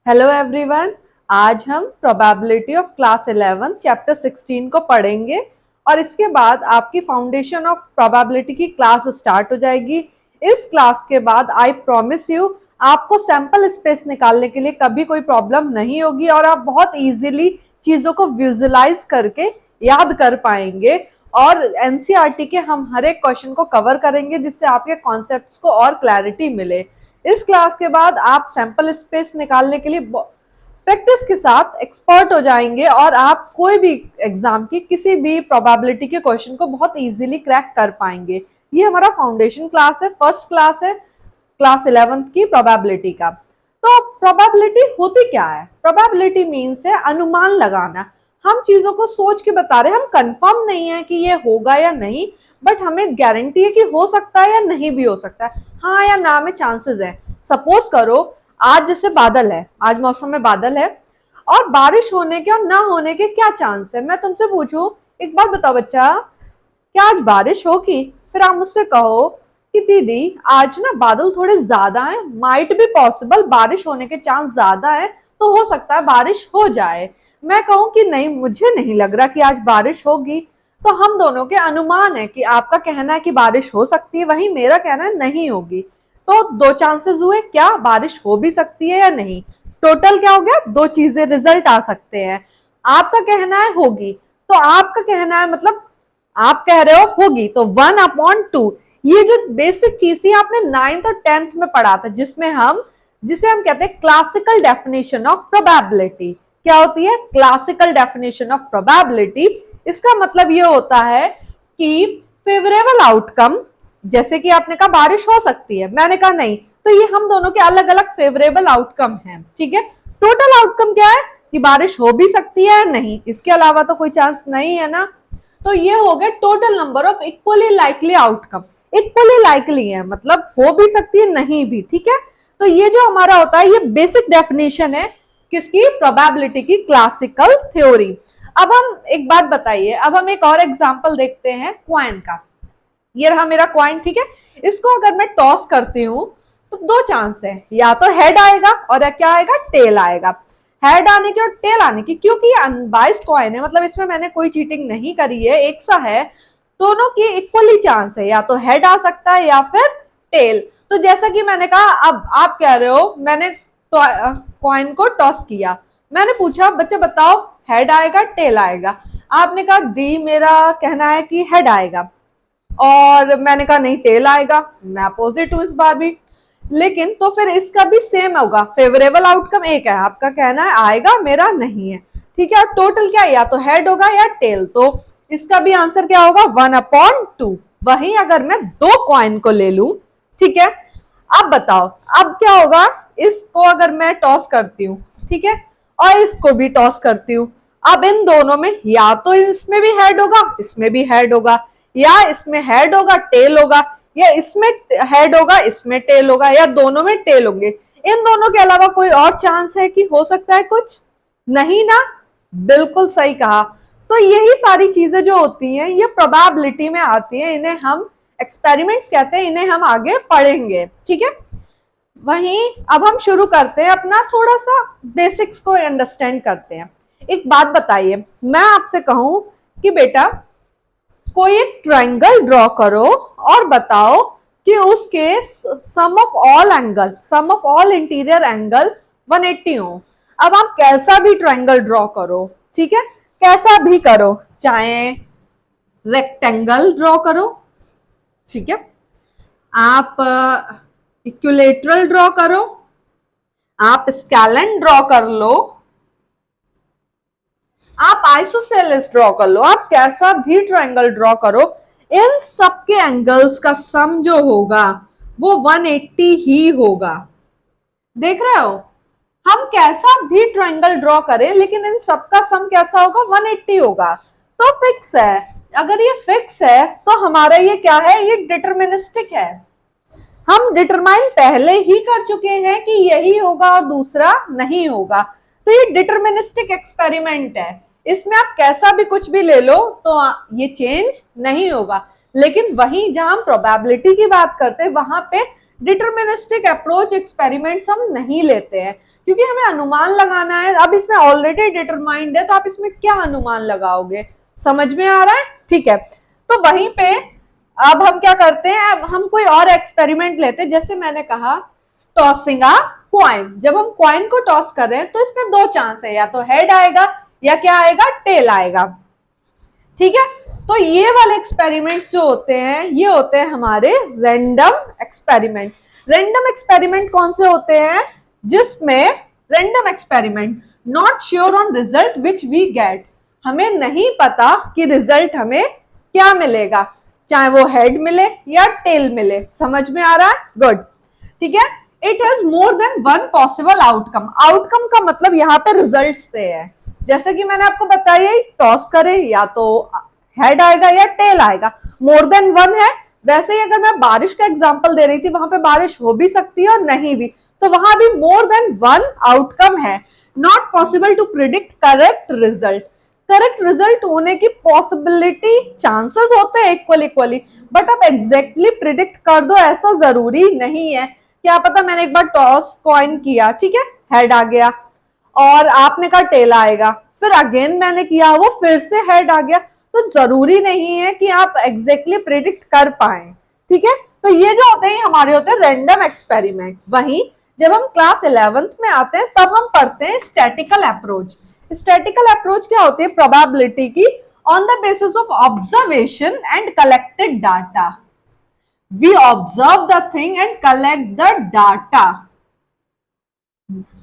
Hello everyone. आज हम probability of class 11 chapter 16 को पढ़ेंगे और इसके बाद आपकी फाउंडेशन ऑफ प्रोबेबिलिटी की क्लास स्टार्ट हो जाएगी। इस क्लास के बाद आई प्रॉमिस यू आपको सैंपल स्पेस निकालने के लिए कभी कोई प्रॉब्लम नहीं होगी और आप बहुत इजीली चीजों को विजुलाइज करके याद कर पाएंगे और एनसीईआरटी के हम हर एक क्वेश्चन को कवर करेंगे जिससे आपके कॉन्सेप्ट्स को और क्लैरिटी मिले। इस क्लास के बाद आप सैंपल स्पेस निकालने के लिए प्रैक्टिस के साथ एक्सपर्ट हो जाएंगे और आप कोई भी एग्जाम की किसी भी प्रोबेबिलिटी के क्वेश्चन को बहुत इजीली क्रैक कर पाएंगे। ये हमारा फाउंडेशन क्लास है, फर्स्ट क्लास है क्लास 11th की प्रोबेबिलिटी का। तो प्रोबेबिलिटी होती क्या है? प्रोबेबिलिटी मीन्स है अनुमान लगाना। हम चीजों को सोच के बता रहे हैं, हम कंफर्म नहीं है कि ये होगा या नहीं, बट हमें गारंटी है कि हो सकता है या नहीं भी हो सकता है, हाँ या ना में चांसेस है। सपोज करो आज जैसे बादल है, आज मौसम में बादल है और बारिश होने के और ना होने के क्या चांस है। मैं तुमसे पूछूं एक बात बताओ बच्चा, क्या आज बारिश होगी? फिर आप मुझसे कहो कि दीदी आज ना बादल थोड़े ज्यादा हैं, माइट भी पॉसिबल बारिश होने के चांस ज्यादा है, तो हो सकता है बारिश हो जाए। मैं कहूं कि नहीं, मुझे नहीं लग रहा कि आज बारिश होगी, तो हम दोनों के अनुमान है कि आपका कहना है कि बारिश हो सकती है, वहीं मेरा कहना है नहीं होगी। तो दो चांसेस हुए, क्या बारिश हो भी सकती है या नहीं। टोटल क्या हो गया? दो चीजें रिजल्ट आ सकते हैं। आपका कहना है होगी, तो आपका कहना है मतलब आप कह रहे हो होगी, तो 1/2। ये जो बेसिक चीज थी आपने 9th और 10th में पढ़ा था, जिसे हम कहते हैं क्लासिकल डेफिनेशन ऑफ प्रोबेबिलिटी। क्या होती है क्लासिकल डेफिनेशन ऑफ प्रोबेबिलिटी? इसका मतलब ये होता है कि फेवरेबल आउटकम, जैसे कि आपने कहा बारिश हो सकती है, मैंने कहा नहीं, तो ये हम दोनों के अलग अलग फेवरेबल आउटकम हैं। ठीक है, टोटल आउटकम क्या है कि बारिश हो भी सकती है या नहीं, इसके अलावा तो कोई चांस नहीं है ना। तो ये हो गया total number of equally likely outcome. Equally likely है मतलब हो भी सकती है नहीं भी। ठीक है, तो ये जो हमारा होता है ये बेसिक डेफिनेशन है किसकी? प्रोबेबिलिटी की, क्लासिकल थ्योरी। अब हम एक बात बताइए, अब हम एक और एग्जांपल देखते हैं क्वाइन का। ये रहा मेरा क्वाइन, ठीक है। इसको अगर मैं टॉस करती हूँ तो दो चांस है, या तो हेड आएगा और या क्या आएगा? टेल आएगा। हेड आने की और टेल आने की, क्योंकि ये अनबाइस्ड कॉइन है, मतलब इसमें मैंने कोई चीटिंग नहीं करी है, एक सा है, दोनों की इक्वली चांस है, या तो हेड आ सकता है या फिर टेल। तो जैसा कि मैंने कहा, अब आप कह रहे हो मैंने कॉइन को टॉस किया, मैंने पूछा बच्चे बताओ हेड आएगा टेल आएगा? आपने कहा दी मेरा कहना है कि हेड आएगा और मैंने कहा नहीं टेल आएगा। मैं अपोजिट हूं इस बार भी, लेकिन तो फिर इसका भी सेम होगा, फेवरेबल आउटकम एक है, आपका कहना है आएगा, मेरा नहीं है। ठीक है, और टोटल क्या है? या तो हेड होगा या टेल, तो इसका भी आंसर क्या होगा? 1/2। वहीं अगर मैं दो कॉइन को ले लूं, ठीक है, अब बताओ अब क्या होगा? इसको अगर मैं टॉस करती हूँ, ठीक है, और इसको भी टॉस करती हूँ, अब इन दोनों में या तो इसमें भी हेड होगा इसमें भी हेड होगा, या इसमें हेड होगा टेल होगा, या इसमें हेड होगा इसमें टेल होगा, या दोनों में टेल होंगे। इन दोनों के अलावा कोई और चांस है कि हो सकता है कुछ? नहीं ना, बिल्कुल सही कहा। तो यही सारी चीजें जो होती हैं ये प्रोबेबिलिटी में आती हैं, इन्हें हम एक्सपेरिमेंट्स कहते हैं, इन्हें हम आगे पढ़ेंगे। ठीक है, वहीं अब हम शुरू करते हैं अपना थोड़ा सा बेसिक्स को अंडरस्टैंड करते हैं। एक बात बताइए, मैं आपसे कहूं कि बेटा कोई एक ट्रायंगल ड्रॉ करो और बताओ कि उसके सम ऑफ ऑल इंटीरियर एंगल 180 हो। अब आप कैसा भी ट्रायंगल ड्रॉ करो, ठीक है, कैसा भी करो, चाहे रेक्टेंगल ड्रॉ करो, ठीक है, आप इक्विलेटरल ड्रॉ करो, आप स्कैलन ड्रॉ कर लो, आप आइसोसेलेस ड्रॉ कर लो, आप कैसा भी ट्रायंगल ड्रॉ करो, इन सब के एंगल्स का सम जो होगा वो 180 ही होगा। देख रहे हो, हम कैसा भी ट्रायंगल ड्रॉ करें लेकिन इन सब का सम कैसा होगा? 180 होगा। तो फिक्स है, अगर ये फिक्स है तो हमारा ये क्या है? ये डिटरमिनिस्टिक है। हम डिटरमाइन पहले ही कर चुके हैं कि यही होगा और दूसरा नहीं होगा, तो ये डिटरमिनिस्टिक एक्सपेरिमेंट है। इसमें आप कैसा भी कुछ भी ले लो तो ये चेंज नहीं होगा। लेकिन वहीं जहां हम प्रोबेबिलिटी की बात करते हैं वहां पे डिटरमिनिस्टिक अप्रोच एक्सपेरिमेंट्स हम नहीं लेते हैं क्योंकि हमें अनुमान लगाना है। अब इसमें ऑलरेडी डिटरमाइंड है तो आप इसमें क्या अनुमान लगाओगे, समझ में आ रहा है? ठीक है, तो वहीं पे अब हम क्या करते हैं, अब हम कोई और एक्सपेरिमेंट लेते हैं। जैसे मैंने कहा टॉसिंग अ कॉइन, जब हम कॉइन को टॉस कर रहे हैं तो इसमें दो चांस है, या तो हेड आएगा या क्या आएगा, टेल आएगा। ठीक है, तो ये वाले एक्सपेरिमेंट्स जो होते हैं ये होते हैं हमारे रैंडम एक्सपेरिमेंट। रैंडम एक्सपेरिमेंट कौन से होते हैं, जिसमें random experiment not sure on result which we get, हमें नहीं पता कि रिजल्ट हमें क्या मिलेगा, चाहे वो हेड मिले या टेल मिले। समझ में आ रहा है? गुड। ठीक है, it has more than one possible outcome. Outcome का मतलब यहाँ पे रिजल्ट से है। जैसे कि मैंने आपको बताया टॉस करे या तो हेड आएगा या टेल आएगा, मोर देन वन है। वैसे ही अगर मैं बारिश का एग्जांपल दे रही थी, वहां पे बारिश हो भी सकती है और नहीं भी, तो वहां भी मोर देन वन आउटकम है। Not possible to predict correct result, correct result होने की पॉसिबिलिटी चांसेस होते हैं इक्वली, बट आप एग्जैक्टली प्रिडिक्ट कर दो ऐसा जरूरी नहीं है। क्या पता मैंने एक बार टॉस कॉइन किया, ठीक है, हेड आ गया और आपने कहा टेल आएगा, फिर अगेन मैंने किया वो फिर से हेड आ गया, तो जरूरी नहीं है कि आप एग्जैक्टली प्रिडिक्ट कर पाए। ठीक है, तो ये जो होते हैं हमारे होते हैं रैंडम एक्सपेरिमेंट। वहीं जब हम क्लास 11th में आते हैं तब हम पढ़ते हैं स्टैटिकल अप्रोच। स्टैटिकल अप्रोच क्या होती है, प्रोबेबिलिटी की on the basis of observation and collected data. We observe the thing and collect the data.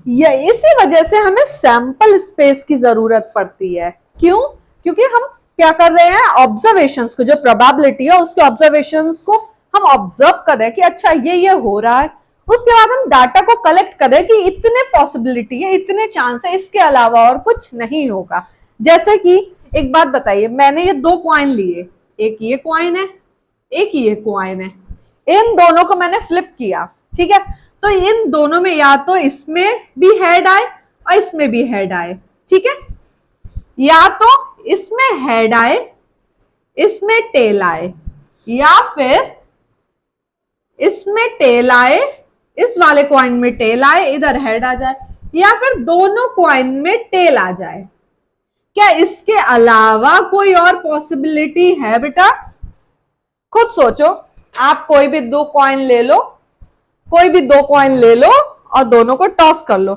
ये इसी वजह से हमें सैंपल स्पेस की जरूरत पड़ती है। क्यों? क्योंकि हम क्या कर रहे हैं, ऑब्जर्वेशंस को, जो प्रोबेबिलिटी है उसके ऑब्जर्वेशंस को हम ऑब्जर्व कर रहे हैं कि अच्छा ये हो रहा है। उसके बाद हम डाटा को कलेक्ट कर रहे हैं कि इतने पॉसिबिलिटी है, इतने चांस है, इसके अलावा और कुछ नहीं होगा। जैसे कि एक बात बताइए, मैंने ये दो कॉइन लिए, एक ये कॉइन है एक ये कॉइन है, इन दोनों को मैंने फ्लिप किया। ठीक है, तो इन दोनों में या तो इसमें भी हेड आए और इसमें भी हेड आए। ठीक है, या तो इसमें हेड आए इसमें टेल आए, या फिर इसमें टेल आए इस वाले कॉइन में टेल आए, इधर हेड आ जाए, या फिर दोनों कॉइन में टेल आ जाए। क्या इसके अलावा कोई और पॉसिबिलिटी है बेटा? खुद सोचो, आप कोई भी दो कॉइन ले लो, कोई भी दो कॉइन ले लो और दोनों को टॉस कर लो।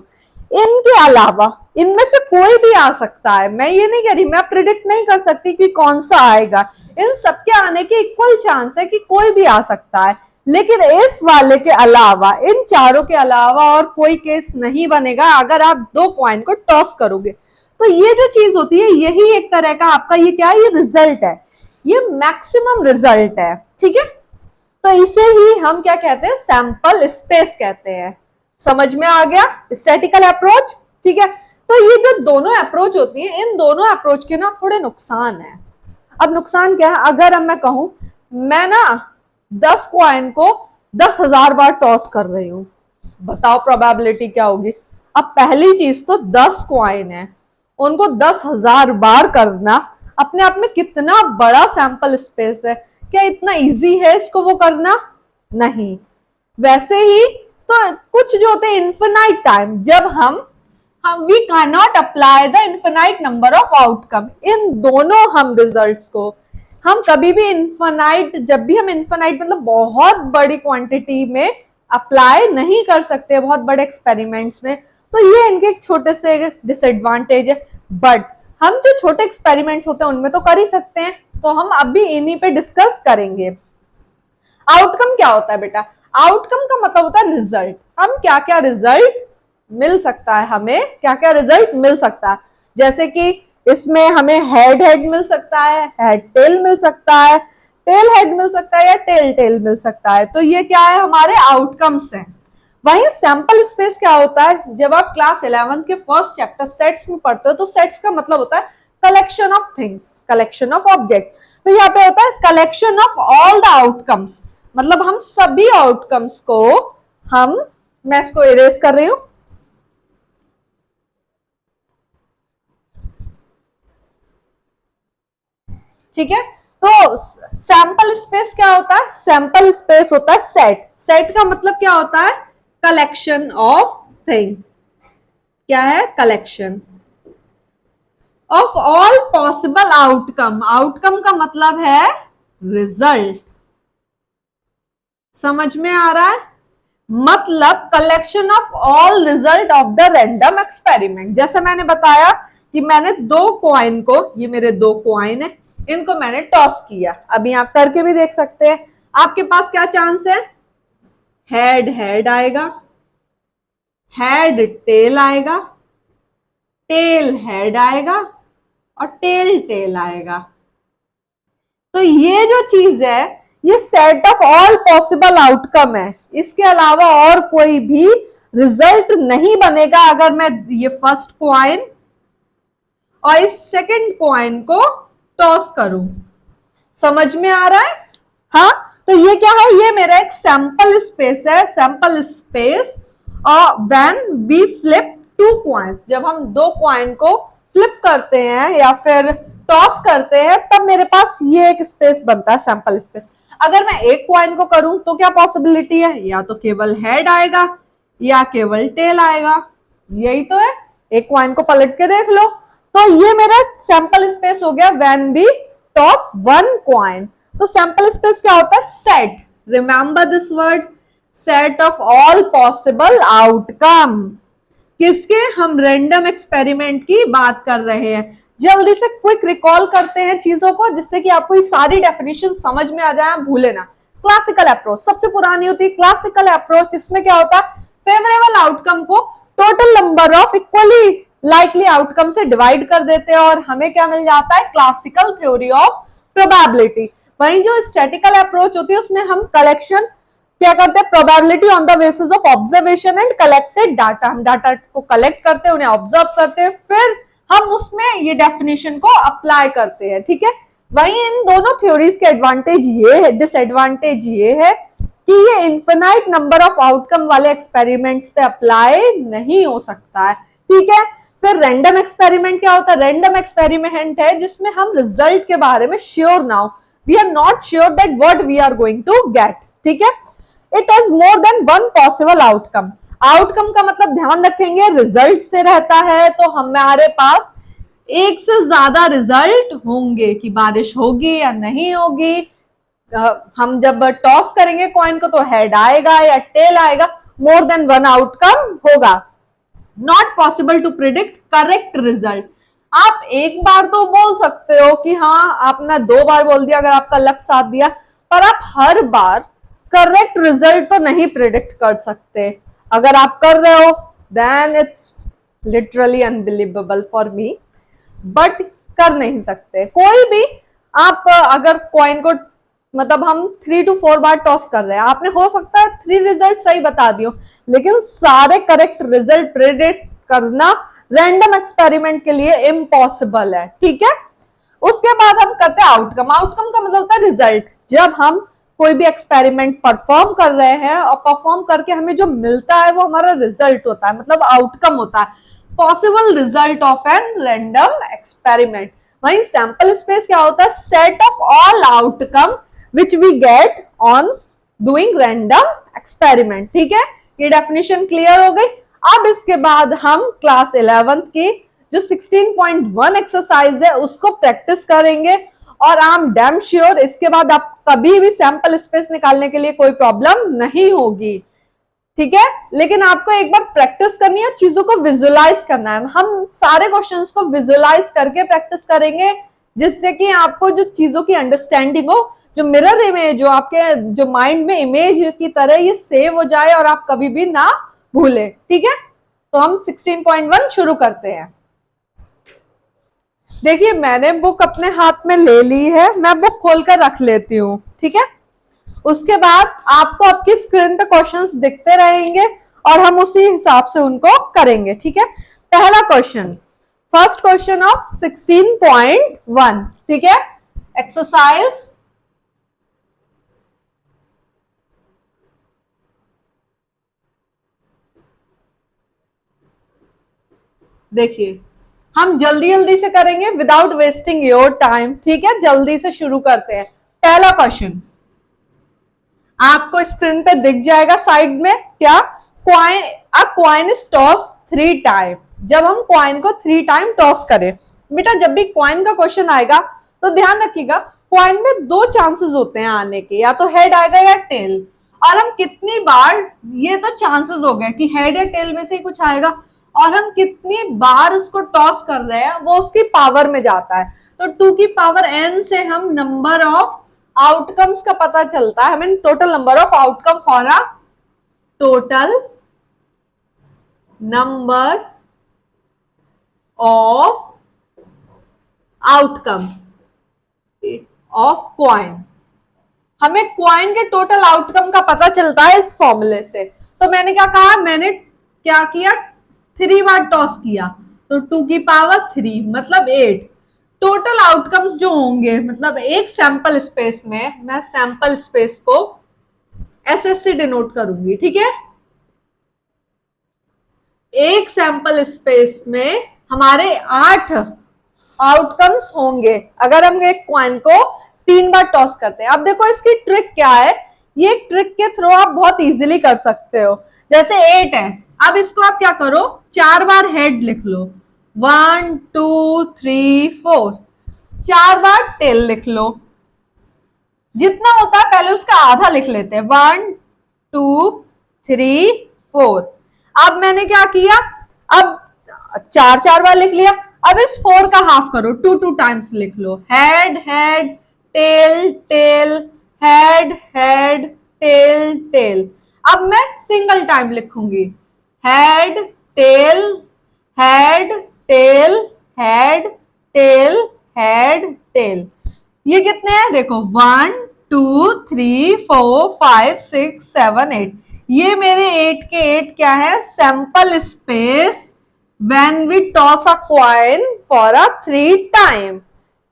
इनके अलावा इनमें से कोई भी आ सकता है। मैं ये नहीं कह रही, मैं प्रिडिक्ट नहीं कर सकती कि कौन सा आएगा। इन सबके आने के इक्वल चांस है कि कोई भी आ सकता है, लेकिन इस वाले के अलावा, इन चारों के अलावा और कोई केस नहीं बनेगा अगर आप दो कॉइन को टॉस करोगे। तो ये जो चीज होती है यही एक तरह का आपका ये क्या है, ये रिजल्ट है, ये मैक्सिमम रिजल्ट है। ठीक है, तो इसे ही हम क्या कहते हैं, सैंपल स्पेस कहते हैं। समझ में आ गया स्टैटिकल अप्रोच? ठीक है, तो ये जो दोनों अप्रोच होती है, इन दोनों अप्रोच के ना थोड़े नुकसान है। अब नुकसान क्या है, अगर अब मैं कहूं मैं ना 10 कॉइन को 10,000 बार टॉस कर रही हूं, बताओ प्रोबेबिलिटी क्या होगी? अब पहली चीज तो 10 कॉइन है, उनको 10,000 बार करना अपने आप में कितना बड़ा सैंपल स्पेस है। क्या इतना इजी है इसको वो करना? नहीं। वैसे ही तो कुछ जो होते हैं इन्फिनाइट टाइम, जब हम we can not apply the infinite number of outcome, इन दोनों हम रिजल्ट्स को हम कभी भी इन्फिनाइट, जब भी हम इन्फिनाइट मतलब बहुत बड़ी क्वांटिटी में अप्लाई नहीं कर सकते, बहुत बड़े एक्सपेरिमेंट्स में। तो ये इनके एक छोटे से डिसएडवांटेज है, बट हम जो छोटे एक्सपेरिमेंट्स होते हैं उनमें तो कर ही सकते हैं। तो हम अभी इन्हीं पे डिस्कस करेंगे। आउटकम क्या होता है बेटा? आउटकम का मतलब होता है रिजल्ट। हम क्या क्या रिजल्ट मिल सकता है, हमें क्या क्या रिजल्ट मिल सकता है। जैसे कि इसमें हमें हेड हेड मिल सकता है, हेड टेल मिल सकता है, टेल हेड मिल सकता है, या टेल टेल मिल सकता है। तो ये क्या है, हमारे आउटकम्स हैं। वहीं सैंपल स्पेस क्या होता है, जब आप क्लास 11 के फर्स्ट चैप्टर सेट्स में पढ़ते हो तो सेट्स का मतलब होता है collection of things, collection of object. तो यहाँ पे होता है collection of all the outcomes, मतलब हम सभी आउटकम्स को मैं इसको इरेज कर रही हूं, ठीक है। तो सैंपल स्पेस क्या होता है? सैंपल स्पेस होता है सेट। सेट का मतलब क्या होता है? Collection of thing. क्या है? Collection of all possible outcome. Outcome का मतलब है रिजल्ट। समझ में आ रहा है? मतलब collection of all result of the random experiment. जैसे मैंने बताया कि मैंने दो कॉइन को, ये मेरे दो कॉइन है, इनको मैंने टॉस किया। अभी आप करके भी देख सकते हैं। आपके पास क्या चांस है? हेड हेड आएगा, हेड टेल आएगा, टेल हेड आएगा और टेल टेल आएगा। तो ये जो चीज है ये set of all possible outcome है। इसके अलावा और कोई भी रिजल्ट नहीं बनेगा अगर मैं ये फर्स्ट कॉइन और इस सेकंड कॉइन को टॉस करूं। समझ में आ रहा है? हाँ, तो ये क्या है? ये मेरा एक सैंपल स्पेस है। सैंपल स्पेस और when we flip two coins, जब हम दो कॉइन को फ्लिप करते हैं या फिर टॉस करते हैं तब मेरे पास ये एक स्पेस बनता है, सैंपल स्पेस। अगर मैं एक कॉइन को करूं तो क्या पॉसिबिलिटी है? या तो केवल हेड आएगा या केवल टेल आएगा। यही तो है। एक कॉइन को पलट के देख लो। तो ये मेरा सैंपल स्पेस हो गया when we toss one coin. तो सैंपल स्पेस क्या होता है? Set. Remember this word, set of all possible outcome. किसके? हम रैंडम एक्सपेरिमेंट की बात कर रहे हैं। जल्दी से क्विक रिकॉल करते हैं चीजों को जिससे कि आपको ये सारी डेफिनेशन समझ में आ जाए, भूले ना। क्लासिकल अप्रोच सबसे पुरानी होती है। क्लासिकल अप्रोच, इसमें क्या होता है? फेवरेबल आउटकम को total number of equally likely outcome से डिवाइड कर देते हैं और हमें क्या मिल जाता है? Classical theory of probability. वहीं जो स्टैटिकल अप्रोच होती है उसमें हम कलेक्शन क्या करते हैं? Probability on the basis of observation and collected data. हम डाटा को कलेक्ट करते हैं, उन्हें ऑब्जर्व करते हैं, फिर हम उसमें ये डेफिनेशन को अप्लाई करते हैं। ठीक है। वहीं इन दोनों थ्योरीज के एडवांटेज ये है, डिसएडवांटेज ये है कि ये इन्फिनाइट नंबर ऑफ आउटकम वाले एक्सपेरिमेंट्स पे अप्लाई नहीं हो सकता है। ठीक है। फिर रैंडम एक्सपेरिमेंट क्या होता है? रैंडम एक्सपेरिमेंट है जिसमें हम रिजल्ट के बारे में श्योर ना हो। We are not sure that what we are going to get. ठीक है। It has more than one possible outcome. Outcome का मतलब ध्यान रखेंगे रिजल्ट से रहता है, तो हमारे पास एक से ज्यादा रिजल्ट होंगे कि बारिश होगी या नहीं होगी। हम जब टॉस करेंगे कॉइन को तो हेड आएगा या टेल आएगा। मोर देन वन आउटकम होगा। Not possible to predict correct result. आप एक बार तो बोल सकते हो कि हाँ आपने दो बार बोल दिया अगर आपका लक साथ दिया, पर आप हर बार करेक्ट रिजल्ट तो नहीं प्रिडिक्ट कर सकते। अगर आप कर रहे हो then it's literally unbelievable for me, but कर नहीं सकते कोई भी। आप अगर कॉइन को मतलब हम 3 to 4 बार टॉस कर रहे हैं, आपने हो सकता है 3 रिजल्ट सही बता दियो, लेकिन सारे करेक्ट रिजल्ट प्रेडिक्ट करना रैंडम एक्सपेरिमेंट के लिए इम्पॉसिबल है। ठीक है। उसके बाद हम करते हैं आउटकम। आउटकम का मतलब होता है रिजल्ट। जब हम कोई भी एक्सपेरिमेंट परफॉर्म कर रहे हैं और परफॉर्म करके हमें जो मिलता है वो हमारा रिजल्ट होता है, मतलब आउटकम होता है, possible result of an random experiment. वहीं सैंपल स्पेस क्या होता है? Set of all outcome which we get on doing random experiment. ठीक है। ये डेफिनेशन क्लियर हो गई। अब इसके बाद हम क्लास 11th की जो 16.1 एक्सरसाइज है उसको प्रैक्टिस करेंगे और आई एम डैम श्योर इसके बाद आप कभी भी सैंपल स्पेस निकालने के लिए कोई प्रॉब्लम नहीं होगी। ठीक है। लेकिन आपको एक बार प्रैक्टिस करनी है, चीजों को विजुअलाइज करना है। हम सारे क्वेश्चंस को विजुअलाइज करके प्रैक्टिस करेंगे जिससे कि आपको जो चीजों की अंडरस्टैंडिंग हो, जो मिरर इमेज, जो आपके जो माइंड में इमेज की तरह ये सेव हो जाए और आप कभी भी ना भूले। ठीक है। तो हम 16.1 शुरू करते हैं। देखिए मैंने बुक अपने हाथ में ले ली है, मैं बुक खोलकर रख लेती हूँ। ठीक है। उसके बाद आपको आपकी स्क्रीन पे क्वेश्चंस दिखते रहेंगे और हम उसी हिसाब से उनको करेंगे। ठीक है। पहला क्वेश्चन, फर्स्ट क्वेश्चन ऑफ 16.1। ठीक है। एक्सरसाइज देखिए, हम जल्दी जल्दी से करेंगे विदाउट वेस्टिंग योर टाइम, ठीक है। जल्दी से शुरू करते हैं। पहला क्वेश्चन आपको स्क्रीन पे दिख जाएगा साइड में, क्या? Coin, a coin is toss 3 time. जब हम कॉइन को 3 टाइम टॉस करें, बेटा जब भी कॉइन का क्वेश्चन आएगा तो ध्यान रखिएगा कॉइन में 2 चांसेस होते हैं आने के, या तो हेड आएगा या टेल। और हम कितनी बार, ये तो चांसेस हो गए कि हेड या टेल में से ही कुछ आएगा, और हम कितनी बार उसको टॉस कर रहे हैं वो उसकी पावर में जाता है। तो 2 की पावर n से हम नंबर ऑफ आउटकम्स का पता चलता है, हमें total number of outcome for a total number of outcome of coin. हमें कॉइन के टोटल आउटकम का पता चलता है इस फॉर्मूले से। तो मैंने क्या कहा, मैंने क्या किया, 3 बार टॉस किया, तो 2 की पावर 3 मतलब 8। टोटल आउटकम्स जो होंगे, मतलब एक सैंपल स्पेस में, मैं सैंपल स्पेस को SS से डिनोट करूंगी, ठीक है। एक सैंपल स्पेस में हमारे 8 आउटकम्स होंगे अगर हम एक कॉइन को 3 बार टॉस करते हैं। अब देखो इसकी ट्रिक क्या है, ये ट्रिक के थ्रू आप बहुत इजीली कर सकते हो। जैसे 8 है, अब इसको आप क्या करो, 4 बार हेड लिख लो, 1 2 3 4, 4 बार टेल लिख लो, जितना होता है पहले उसका आधा लिख लेते हैं, 1 2 3 4। अब मैंने क्या किया, अब 4 बार लिख लिया, अब इस 4 का हाफ करो, 2 टाइम्स लिख लो, head head tail tail, head head tail tail. अब मैं सिंगल टाइम लिखूंगी, head tail head tail head tail head tail. ये कितने हैं देखो, 1 2 3 4 5 6 7 8। ये मेरे 8 के 8 क्या है, sample space when we toss a coin for a 3 time,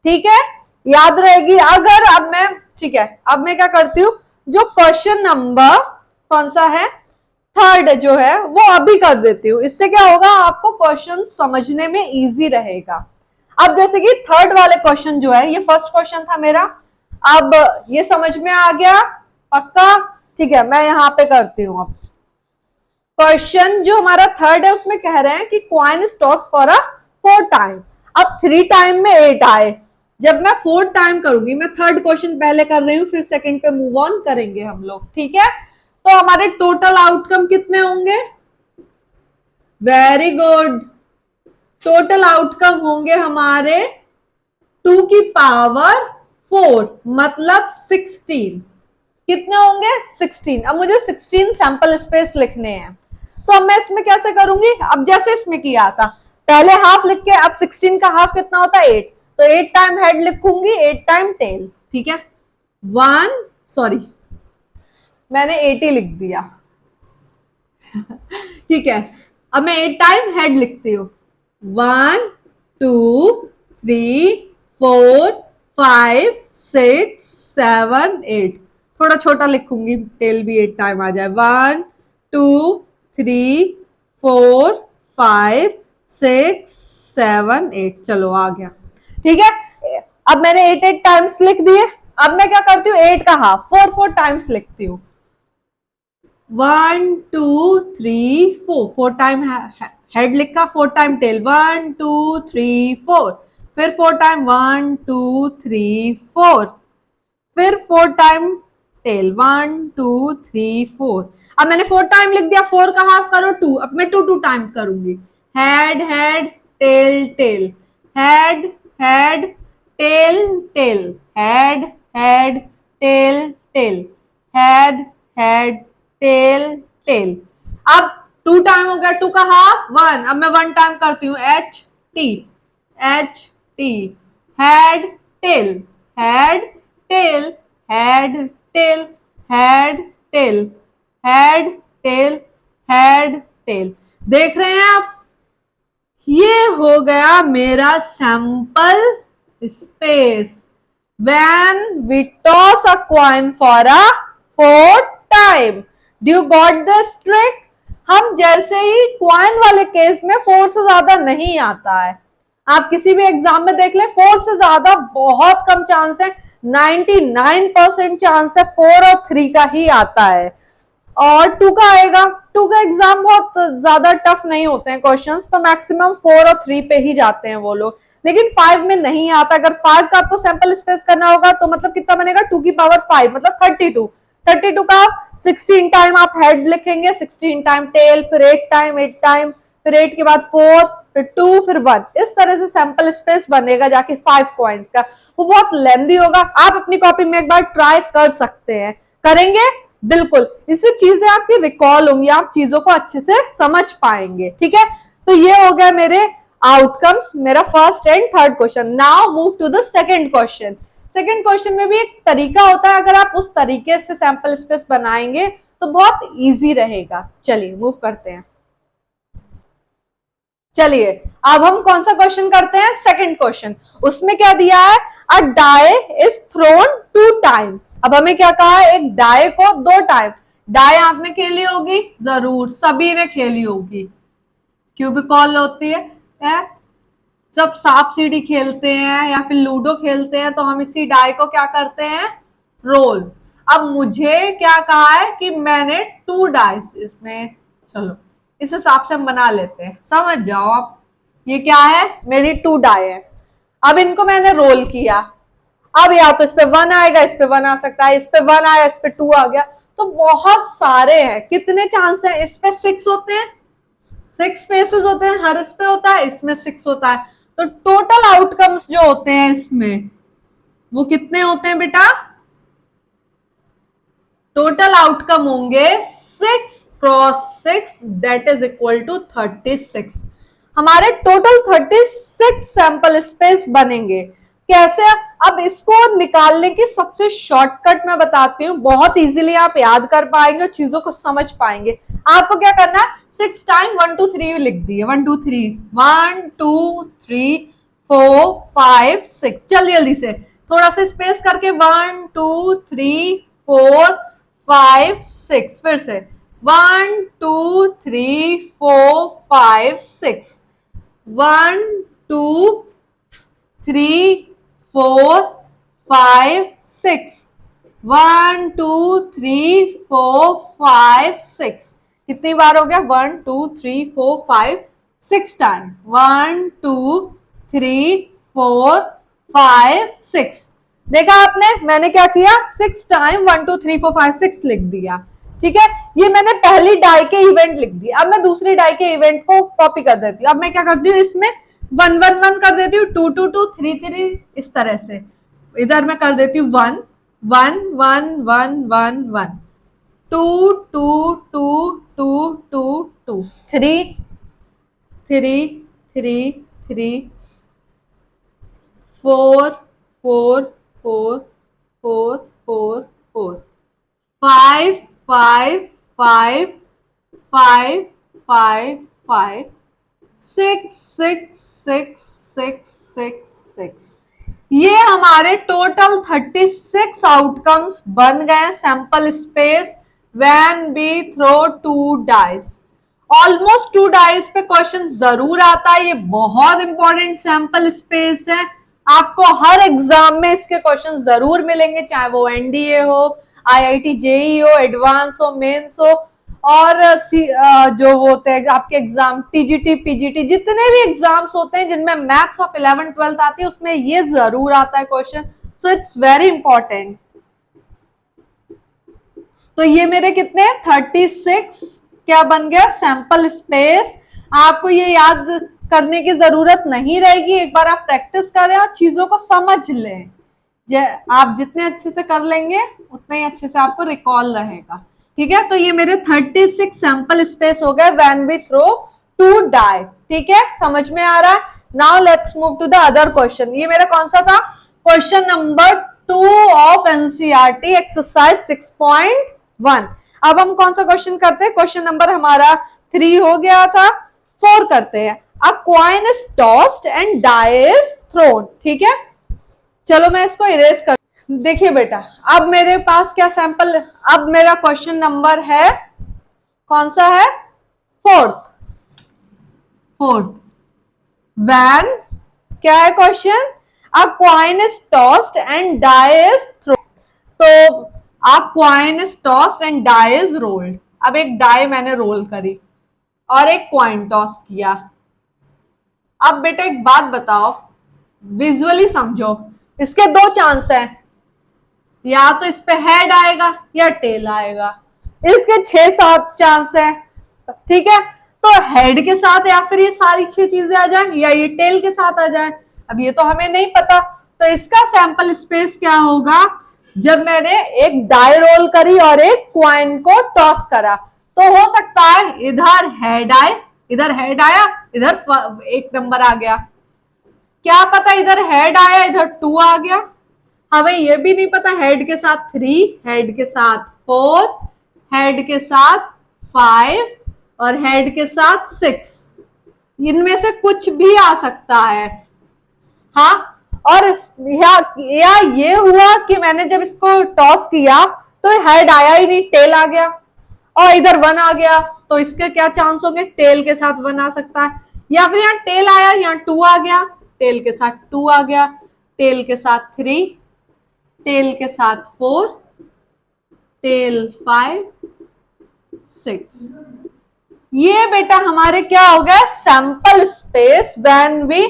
ठीक है, याद रहेगी। अगर अब मैं, ठीक है, अब मैं क्या करती हूँ, जो क्वेश्चन नंबर कौन सा है, 3rd जो है, वो अभी कर देती हूँ। इससे क्या होगा, आपको क्वेश्चन समझने में इजी रहेगा। अब जैसे कि 3rd वाले क्वेश्चन जो है, ये फर्स्ट क्वेश्चन था मेरा, अब ये समझ में आ गया पक्का, ठीक है। मैं यहां पे करती हूँ। अब क्वेश्चन जो हमारा 3rd है उसमें कह रहे हैं कि coin is toss for a 4 time. अब 3 टाइम में 8 आए, जब मैं 4 टाइम करूंगी, मैं 3rd क्वेश्चन पहले कर रही हूँ, फिर 2nd पे मूव ऑन करेंगे हम लोग, ठीक है। तो हमारे टोटल आउटकम कितने होंगे, वेरी गुड, टोटल आउटकम होंगे हमारे 2 की पावर 4 मतलब 16। कितने होंगे, 16। अब मुझे 16 सैंपल स्पेस लिखने हैं, तो अब मैं इसमें कैसे करूंगी, अब जैसे इसमें किया था, पहले हाफ लिख के, अब 16 का हाफ कितना होता है, 8, तो 8 टाइम हेड लिखूंगी, 8 टाइम टेल, ठीक है। 1 सॉरी मैंने 80 लिख दिया ठीक है। अब मैं 8 टाइम हेड लिखती हूँ, 1 2 3 4 5 6 7 8। थोड़ा छोटा लिखूंगी, टेल भी 8 टाइम आ जाए, 1 2 3 4 5 6 7 8। चलो आ गया, ठीक है। अब मैंने 8 टाइम्स लिख दिए। अब मैं क्या करती हूँ, 8 का हाफ 4 टाइम्स लिखती हूँ, 1 2 3 4, 4 टाइम हेड लिखा, 4 टाइम टेल, 1 2 3 4, फिर 4 टाइम 1 2 3 4, फिर 4 टाइम टेल, 1 2 3 4। अब मैंने 4 टाइम लिख दिया, 4 का हाफ करो 2, अब मैं 2 टाइम करूंगी, head head tail tail, head head tail tail, head head tail tail, head head tail tail. अब 2 टाइम हो गया, 2 का हाफ 1, अब मैं 1 टाइम करती हूँ, H T head tail head tail head tail head tail head tail head tail. देख रहे हैं आप, ये हो गया मेरा sample space when we toss a coin for a 4 time. Do you got this trick? हम जैसे ही कॉइन वाले केस में 4 से ज्यादा नहीं आता है, आप किसी भी एग्जाम में देख ले 4 से ज्यादा बहुत कम चांस है, 99% चांस है 4 और 3 का ही आता है। और 2 का आएगा, 2 का एग्जाम बहुत ज्यादा टफ नहीं होते हैं क्वेश्चंस, तो मैक्सिमम 4 और 3 पे ही जाते हैं वो लोग, लेकिन 5 में नहीं आता। अगर 5 का आपको सैंपल स्पेस करना होगा तो मतलब कितना बनेगा, 2 की पावर 5 मतलब 32। 32 का आप 16 टाइम आप हेड लिखेंगे, 16 टाइम टेल, फिर 8 टाइम, 8 टाइम, फिर 8 के बाद 4, फिर 2, फिर 1, इस तरह से सैंपल स्पेस बनेगा जाके 5 कॉइन्स का। वो बहुत लेंदी होगा, आप अपनी कॉपी में एक बार ट्राई कर सकते हैं। करेंगे? बिल्कुल, इससे चीजें आपकी रिकॉल होंगी, आप चीजों को अच्छे से समझ पाएंगे। ठीक है, तो ये हो गया मेरे आउटकम्स, मेरा first and third question. Now move to the second question. Second question में भी एक तरीका होता है, अगर आप उस तरीके से सैंपल स्पेस बनाएंगे तो बहुत इजी रहेगा। चलिए मूव करते हैं। चलिए अब हम कौन सा क्वेश्चन करते हैं, सेकंड क्वेश्चन। उसमें क्या दिया है, a die is throne 2 times. अब हमें क्या कहा है, एक डाई को 2 टाइम। डाई आपने खेली होगी, जरूर सभी ने खेली होगी, क्यूबिकॉल होती है, जब सांप सीढ़ी खेलते हैं या फिर लूडो खेलते हैं तो हम इसी डाई को क्या करते हैं, रोल। अब मुझे क्या कहा है कि मैंने 2 डाइस इसमें, चलो इस हिसाब से हम बना लेते हैं, समझ जाओ आप। ये क्या है, मेरी 2 डाई है। अब इनको मैंने रोल किया, अब या तो इस पे 1 आएगा, इस पे 1 आ सकता है, इस पे 1 आया, इस पे 2 आ गया, तो बहुत सारे हैं। कितने चांस है, इस पे 6 होते हैं, 6 स्पेसेस होते हैं, हर इस पे होता है, इसमें 6 होता है, तो टोटल आउटकम्स जो होते हैं इसमें वो कितने होते हैं बेटा, टोटल आउटकम होंगे 6 cross 6 that is equal to 36। हमारे टोटल 36 सैंपल स्पेस बनेंगे। कैसे, अब इसको निकालने की सबसे शॉर्टकट मैं बताती हूँ, बहुत इजीली आप याद कर पाएंगे और चीजों को समझ पाएंगे। आपको क्या करना है, 6 टाइम 1 2 3 लिख दिए, 1 2 3 1 2 3 4 5 6, जल्दी जल्दी से थोड़ा सा स्पेस करके 1 2 3 4 5 6, फिर से 1 2 3 4 5 6, 1 2 3 4 5 6, 1 2 3 4 5 6, कितनी बार हो गया, 1 2 3 4 5 6 टाइम, 1 2 3 4 5 6। देखा आपने, मैंने क्या किया, 6 टाइम 1 2 3 4 5 6 लिख दिया। ठीक है, ये मैंने पहली डाई के इवेंट लिख दिया। अब मैं दूसरी डाई के इवेंट को कॉपी कर देती हूँ। अब मैं क्या करती हूँ, इसमें 1 1 1 कर देती हूँ, 2 2 2 3 3, इस तरह से इधर मैं कर देती हूँ 1 1 1 1 1 1 2 2 2 2 2 2 3 3 3 3 4 4 4 4 4 4 5 5 5 5 5 5 6 6 6 6 6 6। ये हमारे टोटल 36 आउटकम्स बन गए sample space when we throw 2 dice. Almost 2 dice पे क्वेश्चन जरूर आता है, ये बहुत इंपॉर्टेंट सैंपल स्पेस है, आपको हर एग्जाम में इसके क्वेश्चन जरूर मिलेंगे, चाहे वो एनडीए हो, आईआईटी जेई हो, एडवांस हो, मेंस हो, और जो होते हैं आपके एग्जाम टीजीटी पीजीटी, जितने भी एग्जाम्स होते हैं जिनमें मैथ्स ऑफ 11 12 आती है उसमें ये जरूर आता है question, so it's very important. तो ये मेरे कितने 36 क्या बन गया सैंपल स्पेस। आपको ये याद करने की जरूरत नहीं रहेगी, एक बार आप प्रैक्टिस करें और चीजों को समझ लें। आप जितने अच्छे से कर लेंगे उतने ही अच्छे से आपको रिकॉल रहेगा। ठीक है, तो ये मेरे 36 सैंपल स्पेस हो गए व्हेन वी थ्रो 2 डाई। ठीक है, समझ में आ रहा है। Now let's move to the other question. ये मेरा कौन सा था, question number 2 of NCERT exercise 6.1। अब हम कौन सा क्वेश्चन करते हैं, क्वेश्चन नंबर हमारा 3 हो गया था, 4 करते हैं। A coin is tossed and die is thrown. ठीक है, चलो मैं इसको इरेज कर, देखिए बेटा अब मेरे पास क्या सैंपल, अब मेरा क्वेश्चन नंबर है कौन सा है, 4th। व्हेन क्या है question? A coin is tossed and die is thrown. तो a coin is tossed and die is rolled. अब एक डाई मैंने रोल करी और एक कॉइन टॉस किया। अब बेटा एक बात बताओ, विजुअली समझो, इसके दो चांस है, या तो इस पे हेड आएगा या टेल आएगा। इसके 6-7 चांस है, ठीक है। तो हेड के साथ या फिर ये सारी 6 चीजें आ जाए या ये टेल के साथ आ जाए, अब ये तो हमें नहीं पता। तो इसका सैंपल स्पेस क्या होगा? जब मैंने एक डाई रोल करी और एक क्वाइन को टॉस करा, तो हो सकता है इधर हेड आए, इधर हेड आया, इधर एक नंबर आ गया। क्या पता इधर हेड आया इधर 2 आ गया। हमें यह भी नहीं पता हेड के साथ 3, हेड के साथ 4, हेड के साथ 5 और हेड के साथ 6। इनमें से कुछ भी आ सकता है। हाँ, और या ये हुआ कि मैंने जब इसको टॉस किया तो हेड आया ही नहीं, टेल आ गया और इधर 1 आ गया। तो इसके क्या चांस होंगे? टेल के साथ 1 आ सकता है, या फिर यहाँ टेल आया, यहाँ 2 आ गया, टेल के साथ 2 आ गया, टेल के साथ 3, टेल के साथ 4, टेल 5, 6। ये बेटा हमारे क्या हो गया? Sample space when we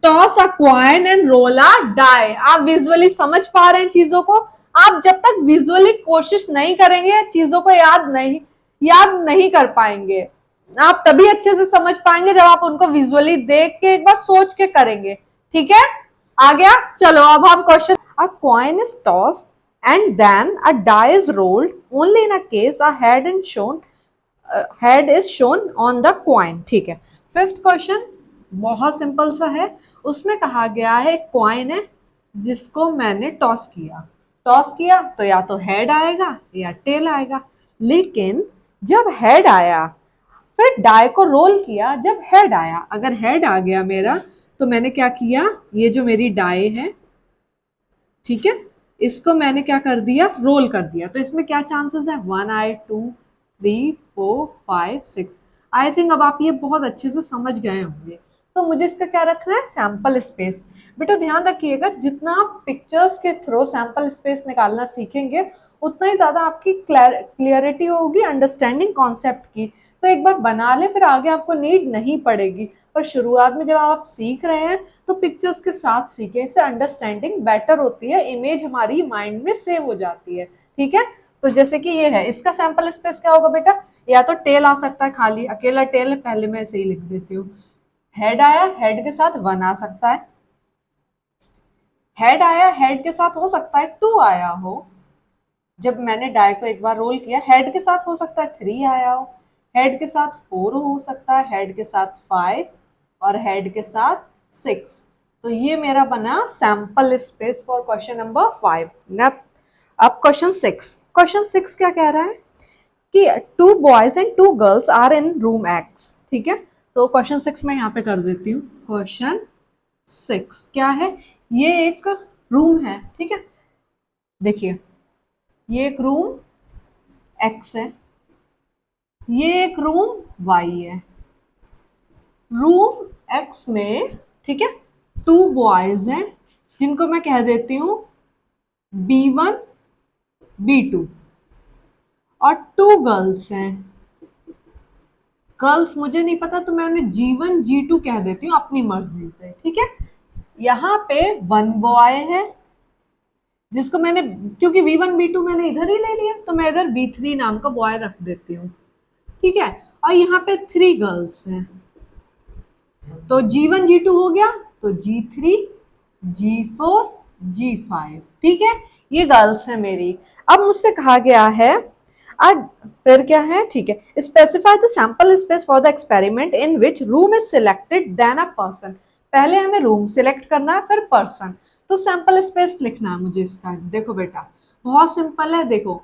toss a coin and roll a die. आप विजुअली समझ पा रहे हैं चीजों को? आप जब तक विजुअली कोशिश नहीं करेंगे चीजों को याद नहीं कर पाएंगे। आप तभी अच्छे से समझ पाएंगे जब आप उनको विजुअली देख के एक बार सोच के करेंगे। ठीक है, आ गया? चलो अब हम question. A coin is tossed and then a die is rolled only in a case a head is shown on the coin. ठीक है, फिफ्थ क्वेश्चन बहुत सिंपल सा है। उसमें कहा गया है एक कॉइन है जिसको मैंने टॉस किया तो या तो हेड आएगा या टेल आएगा। लेकिन जब हेड आया फिर डाई को रोल किया, जब हेड आया, अगर हेड आ गया मेरा तो मैंने क्या किया, ये जो मेरी डाई है, ठीक है, इसको मैंने क्या कर दिया? रोल कर दिया। तो इसमें क्या चांसेस है? 1 आए, 2, 3, 4, 5, 6। आई थिंक अब आप ये बहुत अच्छे से समझ गए होंगे। तो मुझे इसका क्या रखना है? Sample space. बेटा ध्यान रखिएगा, जितना आप पिक्चर्स के थ्रू सैंपल स्पेस निकालना सीखेंगे उतना ही ज्यादा आपकी क्लियरिटी होगी अंडरस्टैंडिंग कॉन्सेप्ट की। तो एक बार बना ले, फिर आगे आपको नीड नहीं पड़ेगी। पर शुरुआत में जब आप सीख रहे हैं तो पिक्चर्स के साथ सीखें, इससे अंडरस्टैंडिंग बेटर होती है, इमेज हमारी माइंड में सेव हो जाती है। ठीक है, तो जैसे कि ये है, इसका सैंपल स्पेस क्या होगा बेटा? या तो टेल आ सकता है, खाली अकेला टेल, पहले मैं ऐसे ही लिख देती हूँ। हेड आया, हेड के साथ 1 आ सकता है, हेड आया, हेड के साथ हो सकता है 2 आया हो, जब मैंने डाई को एक बार रोल किया, हेड के साथ हो सकता है 3 आया हो, हेड के साथ 4 हो सकता है, हेड के साथ 5 और हेड के साथ 6। तो ये मेरा बना sample space for question number 5। अब क्वेश्चन 6 क्या कह रहा है कि 2 boys and 2 girls are in room X. ठीक है, तो क्वेश्चन 6 में यहाँ पे कर देती हूँ। क्वेश्चन 6 क्या है? ये एक रूम है, ठीक है, देखिए ये एक रूम एक्स है, ये एक रूम वाई है। रूम एक्स में, ठीक है, 2 बॉयज हैं जिनको मैं कह देती हूँ B1 B2 और 2 गर्ल्स हैं। गर्ल्स मुझे नहीं पता तो मैं उन्हें G1 G2 कह देती हूँ अपनी मर्जी से। ठीक है, यहाँ पे 1 बॉय है जिसको मैंने, क्योंकि V1 B2 मैंने इधर ही ले लिया तो मैं इधर B3 नाम का बॉय रख देती हूँ। ठीक है, और यहाँ पे 3 गर्ल्स हैं, तो G1 G2 हो गया, तो G3 G4 G5। ठीक है, ये गर्ल्स है मेरी। अब मुझसे कहा गया है, अब फिर क्या है? ठीक है, specify the sample space for the experiment in which room is selected then a person. पहले हमें रूम सिलेक्ट करना है, फिर पर्सन। तो सैंपल स्पेस लिखना है मुझे इसका। देखो बेटा बहुत सिंपल है, देखो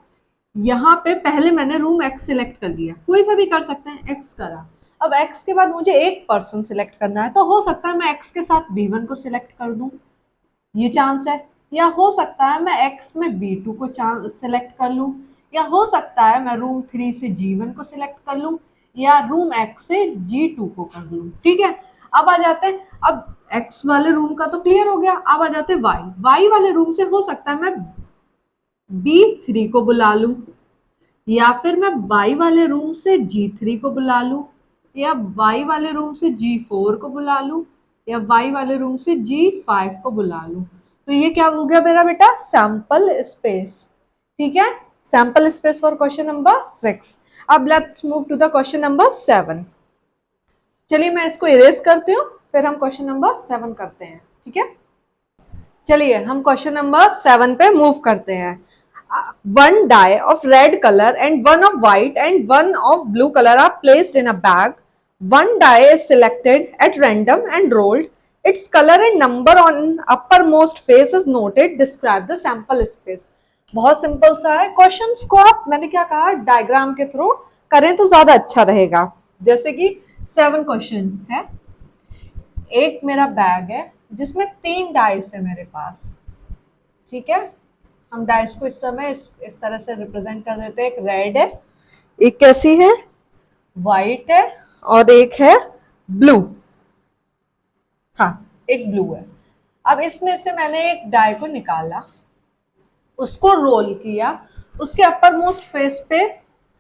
यहाँ पे पहले मैंने रूम एक्स सिलेक्ट कर लिया, कोई सा भी कर सकते हैं, एक्स करा। अब एक्स के बाद मुझे एक पर्सन सिलेक्ट करना है, तो हो सकता है मैं एक्स के साथ B1 को सिलेक्ट कर दूं, ये चांस है। या हो सकता है मैं एक्स में B2 को सिलेक्ट कर लूं, या हो सकता है मैं रूम 3 से G1 को सिलेक्ट कर लूं, या रूम एक्स से G2 को कर लूं। ठीक है, अब आ जाते हैं, अब x वाले रूम का तो क्लियर हो गया, अब आ जाते हैं y वाले रूम से हो सकता है मैं B3 को बुला लूं, या फिर मैं y वाले रूम से G3 को बुला लूं, या y वाले रूम से G4 को बुला लूं, या y वाले रूम से G5 को बुला लूं। तो ये क्या हो गया मेरा बेटा, सैंपल स्पेस। ठीक है, sample space for question number 6। अब let's move to the question number 7। चलिए मैं इसको इरेज करती हूँ, फिर हम क्वेश्चन नंबर 7 करते हैं। ठीक है, चलिए हम क्वेश्चन नंबर 7 पे मूव करते हैं। One die of red color and one of white and one of blue color are placed in a bag. One die is selected at random and rolled. Its color and number on uppermost face is noted. Describe the sample space. बहुत simple सा है। Questions को आप, मैंने क्या कहा, diagram के through करें तो ज्यादा अच्छा रहेगा। जैसे कि 7 क्वेश्चन है, एक मेरा बैग है जिसमें 3 डाइस है मेरे पास। ठीक है, हम डाइस को इस समय इस तरह से रिप्रेजेंट कर देते हैं। एक रेड है, एक कैसी है, वाइट है, और एक है ब्लू। हाँ, एक ब्लू है। अब इसमें से मैंने एक डाई को निकाला, उसको रोल किया, उसके अपर मोस्ट फेस पे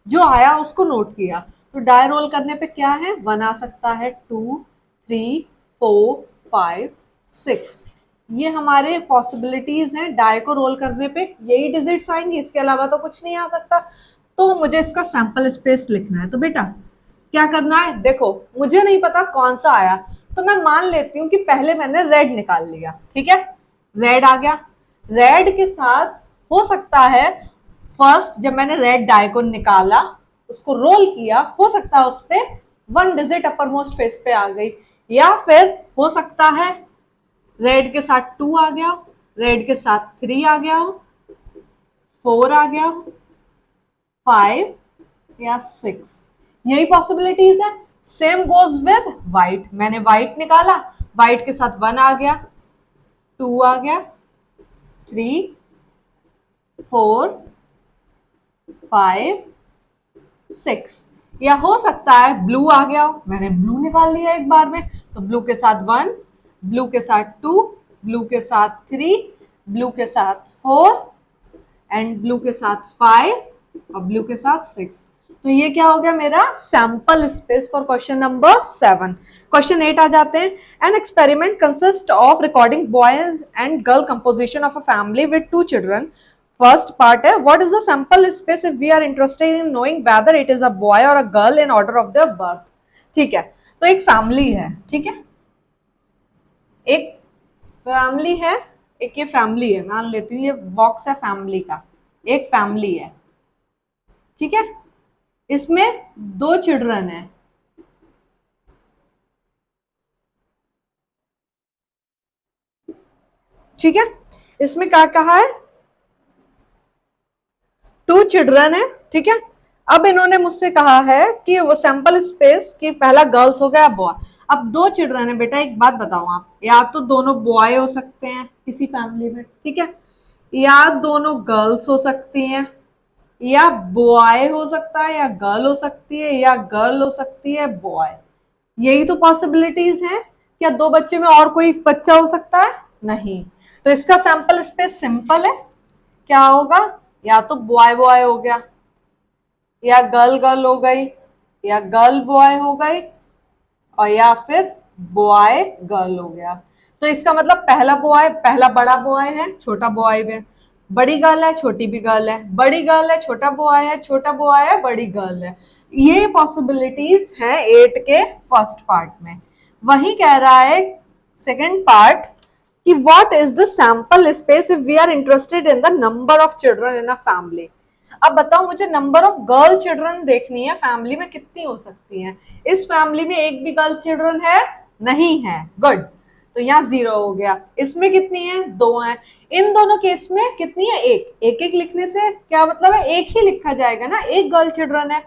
जो आया उसको नोट किया। तो डाई रोल करने पे क्या है, 1 आ सकता है, 2, 3, 4, 5, 6। ये हमारे पॉसिबिलिटीज हैं। डाई को रोल करने पे यही डिजिट्स आएंगे, इसके अलावा तो कुछ नहीं आ सकता। तो मुझे इसका सैंपल स्पेस लिखना है। तो बेटा क्या करना है, देखो मुझे नहीं पता कौन सा आया, तो मैं मान लेती हूँ कि पहले मैंने रेड निकाल लिया। ठीक है, रेड आ गया। रेड के साथ हो सकता है फर्स्ट जब मैंने रेड डाई को निकाला, उसको रोल किया, हो सकता है उस पे 1 डिजिट अपर मोस्ट फेस पे आ गई, या फिर हो सकता है रेड के साथ 2 आ गया, रेड के साथ 3 आ गया, 4 आ गया, 5 या 6। यही पॉसिबिलिटीज है। Same goes with white. मैंने व्हाइट निकाला, व्हाइट के साथ 1 आ गया, 2 आ गया, 3, 4, 5, 6। या हो सकता है ब्लू आ गया, मैंने ब्लू निकाल लिया एक बार में, तो ब्लू के साथ 1, ब्लू के साथ 2, ब्लू के साथ 3, ब्लू के साथ 4 एंड ब्लू के साथ 5 और ब्लू के साथ 6। तो ये क्या हो गया मेरा sample space for question number 7। Question 8 आ जाते हैं। An experiment consist of recording boy and girl composition of a family with 2 children. First part है, what is the sample space if we are interested in knowing whether it is a boy or a girl in order of their birth. ठीक है, तो एक family है। ठीक है, एक family है, एक ये फैमिली है, मान लेती हूँ ये बॉक्स है फैमिली का, एक फैमिली है। ठीक है, इसमें 2 चिल्ड्रन है। ठीक है, इसमें क्या कहा है, 2 चिल्ड्रन है। ठीक है, अब इन्होंने मुझसे कहा है कि वो सैंपल स्पेस की पहला गर्ल्स हो गया बॉय। अब 2 चिल्ड्रन है बेटा, एक बात बताओ आप, या तो दोनों बॉय हो सकते हैं किसी फैमिली में, ठीक है, या दोनों गर्ल्स हो सकती हैं, या बॉय हो सकता है, या गर्ल हो सकती है, या गर्ल हो सकती है बॉय। यही तो पॉसिबिलिटीज हैं। क्या 2 बच्चे में और कोई बच्चा हो सकता है? नहीं। तो इसका सैंपल स्पेस सिंपल है, क्या होगा, या तो बॉय बॉय हो गया, या गर्ल गर्ल हो गई, या गर्ल बॉय हो गई, और या फिर बॉय गर्ल हो गया। तो इसका मतलब पहला बॉय, पहला बड़ा बॉय है, छोटा बॉय है, बड़ी गर्ल है, छोटी भी गर्ल है, बड़ी गर्ल है, छोटा बॉय है, छोटा बॉय है, बड़ी गर्ल है। ये पॉसिबिलिटीज हैं 8 के फर्स्ट पार्ट में। वही कह रहा है सेकंड पार्ट कि what is the sample space if we are interested in the number of children in a family. अब बताओ मुझे नंबर ऑफ गर्ल चिल्ड्रन देखनी है, फैमिली में कितनी हो सकती हैं। इस फैमिली में एक भी गर्ल चिल्ड्रन है? नहीं है। गुड, तो यहाँ 0 हो गया। इसमें कितनी है? 2 है। इन दोनों केस में कितनी है? एक। एक एक लिखने से क्या मतलब है, एक ही लिखा जाएगा ना, एक गर्ल चिल्ड्रन है,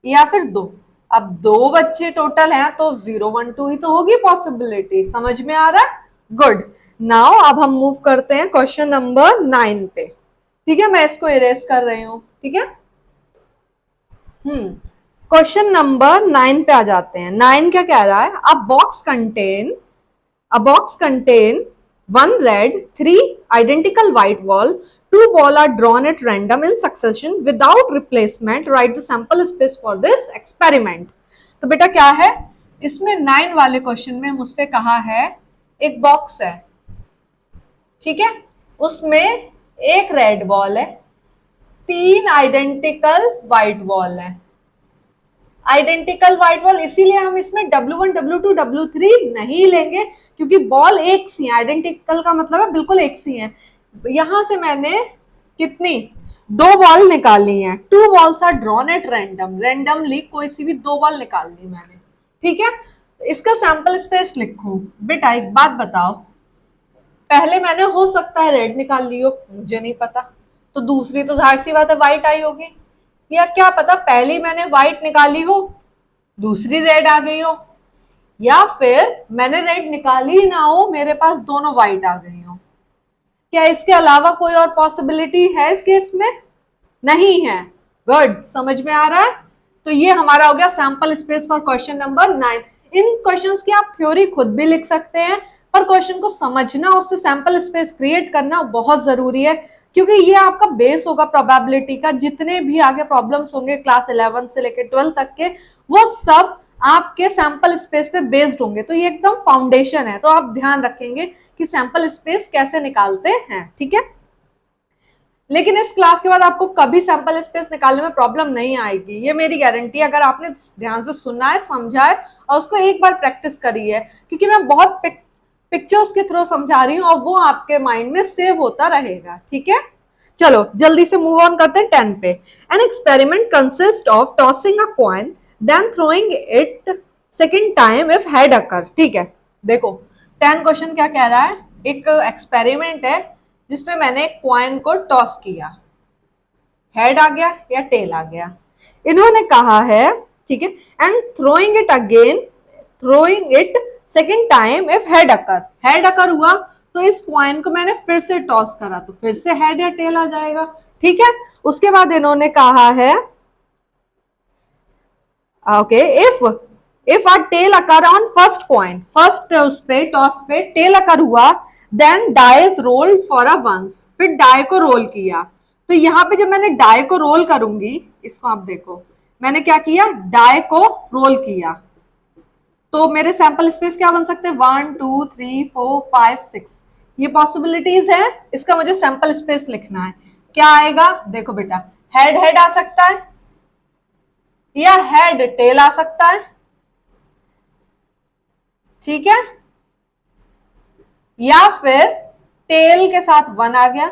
या फिर 2। अब 2 बच्चे टोटल हैं तो 0, 1, 2 ही तो होगी पॉसिबिलिटी। समझ में आ रहा है? गुड। नाउ अब हम मूव करते हैं क्वेश्चन नंबर 9 पे। ठीक है, मैं इसको इरेज कर रही हूं। ठीक है, क्वेश्चन नंबर 9 पे आ जाते हैं। 9 क्या कह रहा है? A box contain one red, three identical white ball. Two ball are drawn at random in succession without replacement. Write the sample space for this experiment. तो बेटा क्या है इसमें 9 वाले क्वेश्चन में मुझसे कहा है एक बॉक्स है, ठीक है, उसमें एक रेड बॉल है, 3 आइडेंटिकल व्हाइट बॉल है। आइडेंटिकल व्हाइट बॉल इसीलिए हम इसमें W1, W2, W3 नहीं लेंगे क्योंकि बॉल एक सी है। आइडेंटिकल का मतलब है बिल्कुल एक सी है। यहां से मैंने कितनी 2 बॉल निकाली हैं। 2 balls are drawn at randomly कोई सी भी 2 बॉल निकाल ली मैंने, ठीक है। इसका सैंपल स्पेस लिखो। बेटा एक बात बताओ, पहले मैंने हो सकता है रेड निकाल ली हो, मुझे नहीं पता, तो दूसरी तो जाहिर सी बात है व्हाइट आई होगी, या क्या पता पहली मैंने व्हाइट निकाली हो दूसरी रेड आ गई हो, या फिर मैंने रेड निकाली ही ना हो मेरे पास दोनों व्हाइट आ गई हो। क्या इसके अलावा कोई और पॉसिबिलिटी है इस केस में? नहीं है। गुड, समझ में आ रहा है। तो ये हमारा हो गया sample space for question number 9। In questions की आप थ्योरी खुद भी लिख सकते हैं, पर क्वेश्चन को समझना, उससे सैंपल स्पेस क्रिएट करना बहुत जरूरी है, क्योंकि ये आपका बेस होगा प्रोबेबिलिटी का। जितने भी आगे प्रॉब्लम्स होंगे क्लास 11 से लेकर 12 तक के, वो सब आपके सैंपल स्पेस पे बेस्ड होंगे। तो ये एकदम फाउंडेशन है, तो आप ध्यान रखेंगे कि सैंपल स्पेस कैसे निकालते हैं, ठीक है। लेकिन इस क्लास के बाद आपको कभी सैंपल स्पेस निकालने में प्रॉब्लम नहीं आएगी, ये मेरी गारंटी है, अगर आपने ध्यान से सुना है, समझा है और उसको एक बार प्रैक्टिस करी है, क्योंकि मैं बहुत पिक्चर्स के थ्रू समझा रही हूँ और वो आपके माइंड में सेव होता रहेगा, ठीक है। चलो जल्दी से मूव ऑन करते हैं 10 पे। An experiment consist of tossing a coin then throwing it second time if head occur. ठीक है, देखो 10 क्वेश्चन क्या कह रहा है, एक एक्सपेरिमेंट है जिसमें मैंने एक कॉइन को टॉस किया, हेड आ गया या टेल आ गया। इन्होंने कहा है, ठीक है, and throwing it again, throwing it second time if head occur हुआ तो इस कॉइन को मैंने फिर से टॉस करा तो फिर से हेड या टेल आ जाएगा, ठीक है। उसके बाद इन्होंने कहा है okay, if a tail occur on first coin, first उस पे टॉस पे टेल अकर हुआ, then die is rolled for a once, फिर डाई को रोल किया। तो यहां पे जब मैंने डाई को रोल करूंगी, इसको आप देखो, मैंने क्या किया, डाई को रोल किया, तो मेरे सैंपल स्पेस क्या बन सकते हैं, 1 2 3 4 5 6, ये पॉसिबिलिटीज है। इसका मुझे सैंपल स्पेस लिखना है, क्या आएगा, देखो बेटा, हेड हेड आ सकता है या हेड टेल आ सकता है, ठीक है, या फिर टेल के साथ 1 आ गया,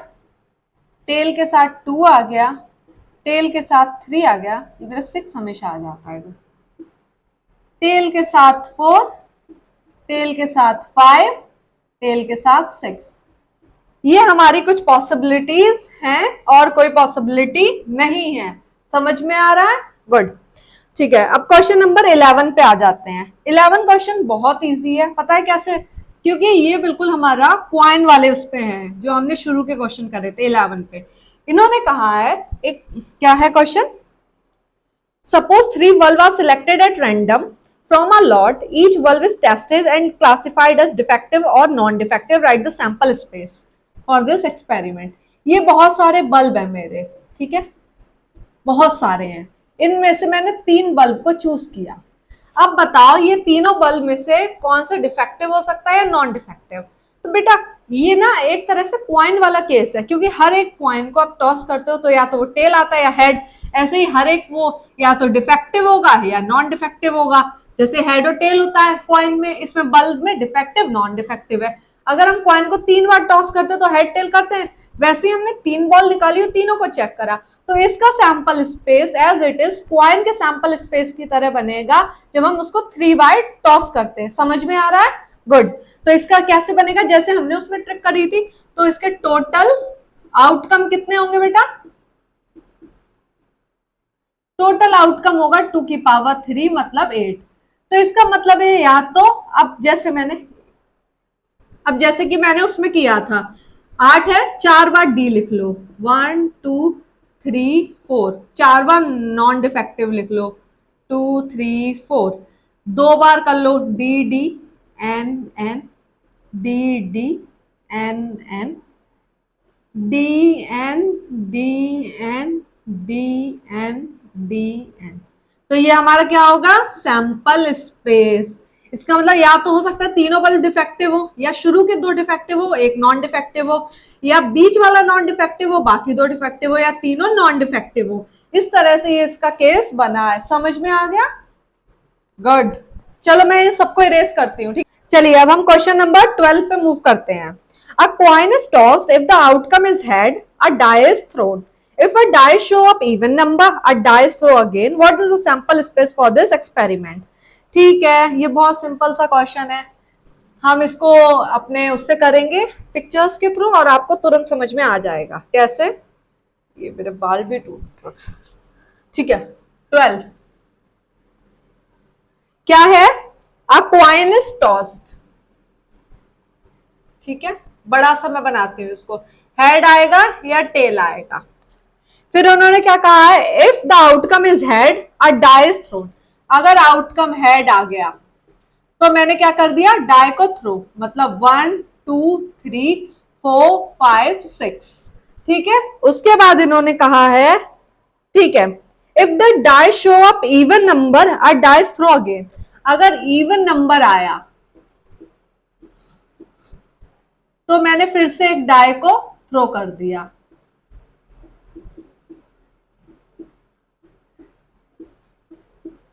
टेल के साथ 2 आ गया, टेल के साथ 3 आ गया, ये मेरा 6 हमेशा आ जाता है, टेल के साथ 4, टेल के साथ 5, टेल के साथ 6। ये हमारी कुछ पॉसिबिलिटीज हैं और कोई पॉसिबिलिटी नहीं है, समझ में आ रहा है। गुड, ठीक है। अब क्वेश्चन नंबर 11 पे आ जाते हैं। 11 क्वेश्चन बहुत इजी है, पता है कैसे, क्योंकि ये बिल्कुल हमारा क्वाइन वाले उस पे है जो हमने शुरू के क्वेश्चन करे थे 11 पे। इन्होंने कहा है, एक क्या है question, suppose 3 valve are selected at random from a lot, each valve is tested and classified as defective or non-defective. Write the sample space for this experiment. ये बहुत सारे बल्ब है मेरे, ठीक है, बहुत सारे हैं, इनमें से मैंने 3 बल्ब को चूज किया। अब बताओ ये तीनों बल्ब में से कौन सा डिफेक्टिव हो सकता है या नॉन डिफेक्टिव। तो बेटा ये ना एक तरह से क्वाइन वाला केस है, क्योंकि हर एक क्वाइन को आप टॉस करते हो तो या तो वो टेल आता है या हेड, ऐसे ही हर एक वो या तो डिफेक्टिव होगा या नॉन डिफेक्टिव होगा। जैसे हेड और टेल होता है क्वाइन में, इसमें बल्ब में डिफेक्टिव नॉन डिफेक्टिव है। अगर हम क्वाइन को 3 बार टॉस करते हैं तो हेड टेल करते हैं, वैसे ही हमने 3 बॉल निकाली और तीनों को चेक करा, तो इसका sample space as it is coin के सैंपल स्पेस की तरह बनेगा जब हम उसको 3 बार टॉस करते हैं। समझ में आ रहा है। गुड, तो इसका कैसे बनेगा, जैसे हमने उसमें ट्रिक करी थी, तो इसके टोटल आउटकम कितने होंगे बेटा, टोटल आउटकम होगा 2 की पावर 3 मतलब 8। तो इसका मतलब है या तो अब जैसे कि मैंने उसमें किया था, 8 है, 4 बार डी लिख लो, 1 2 3 4, 4 बार नॉन डिफेक्टिव लिख लो, 2 3 4, 2 बार कर लो, D D N N, D D N N, D N D N D N D N. तो ये हमारा क्या होगा, सैंपल स्पेस। इसका मतलब या तो हो सकता है तीनों बल्ब डिफेक्टिव हो, या शुरू के 2 डिफेक्टिव हो, एक नॉन डिफेक्टिव हो, या बीच वाला नॉन डिफेक्टिव हो, बाकी 2 डिफेक्टिव हो, या तीनों नॉन डिफेक्टिव हो। इस तरह से ये इसका केस बना है। समझ में आ गया? गुड। चलो मैं ये सबको इरेज करती हूँ, ठीक। चलिए अब हम क्वेश्चन नंबर 12 पे मूव करते हैं। A coin is tossed if the outcome is head, a die is thrown. If a die show up even number, a die is thrown again. What is the sample space for this experiment? ठीक है, ये बहुत simple सा question है। हम इसको अपने उससे करेंगे पिक्चर्स के थ्रू, और आपको तुरंत समझ में आ जाएगा कैसे। ये मेरे बाल भी टूट रहे, ठीक है। 12 क्या है? A coin is tossed, ठीक है। बड़ा सा मैं बनाती हूँ इसको, हेड आएगा या टेल आएगा। फिर उन्होंने क्या कहा है, if the outcome is head a die is thrown. अगर आउटकम हेड आ गया तो मैंने क्या कर दिया, डाई को थ्रो, मतलब 1 2 3 4 5 6, ठीक है। उसके बाद इन्होंने कहा है, ठीक है, if the die show up even number a die is throw again. अगर इवन नंबर आया तो मैंने फिर से एक डाई को थ्रो कर दिया।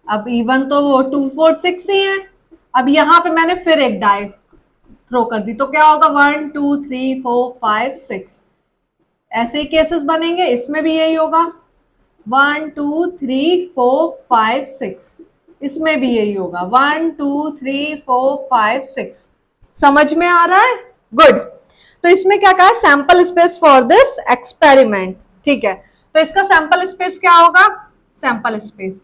अब इवन तो वो 2 4 6 ही है। अब यहां पे मैंने फिर एक डाई थ्रो कर दी, तो क्या होगा, 1 2 3 4 5 6। ऐसे ही केसेस बनेंगे, इसमें भी यही होगा, 1 2 3 4 5 6। इसमें भी यही होगा, 1 2 3 4 5 6। समझ में आ रहा है? गुड। तो इसमें क्या कहा, sample space for this experiment, ठीक है। तो इसका सैंपल स्पेस क्या होगा, सैंपल स्पेस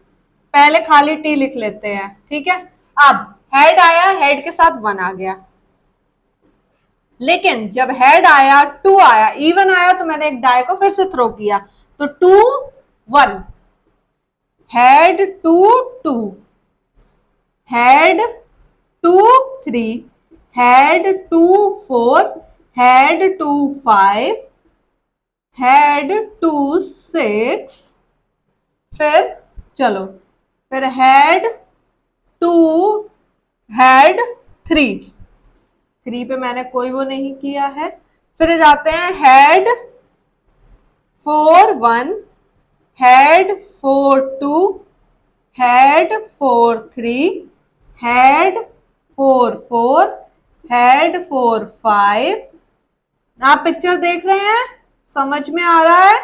पहले खाली टी लिख लेते हैं, ठीक है। अब हेड आया, हेड के साथ 1 आ गया, लेकिन जब हेड आया 2 आया, इवन आया, तो मैंने एक डाई को फिर से थ्रो किया, तो 2 1, head 2 2, head 2 3, head 2 4, head 2 5, head 2 6, फिर चलो, फिर हेड 2, हेड 3 पे मैंने कोई वो नहीं किया है। फिर जाते हैं head 4 1, head 4 2, head 4 3, head 4 4, head 4 5। आप पिक्चर देख रहे हैं, समझ में आ रहा है?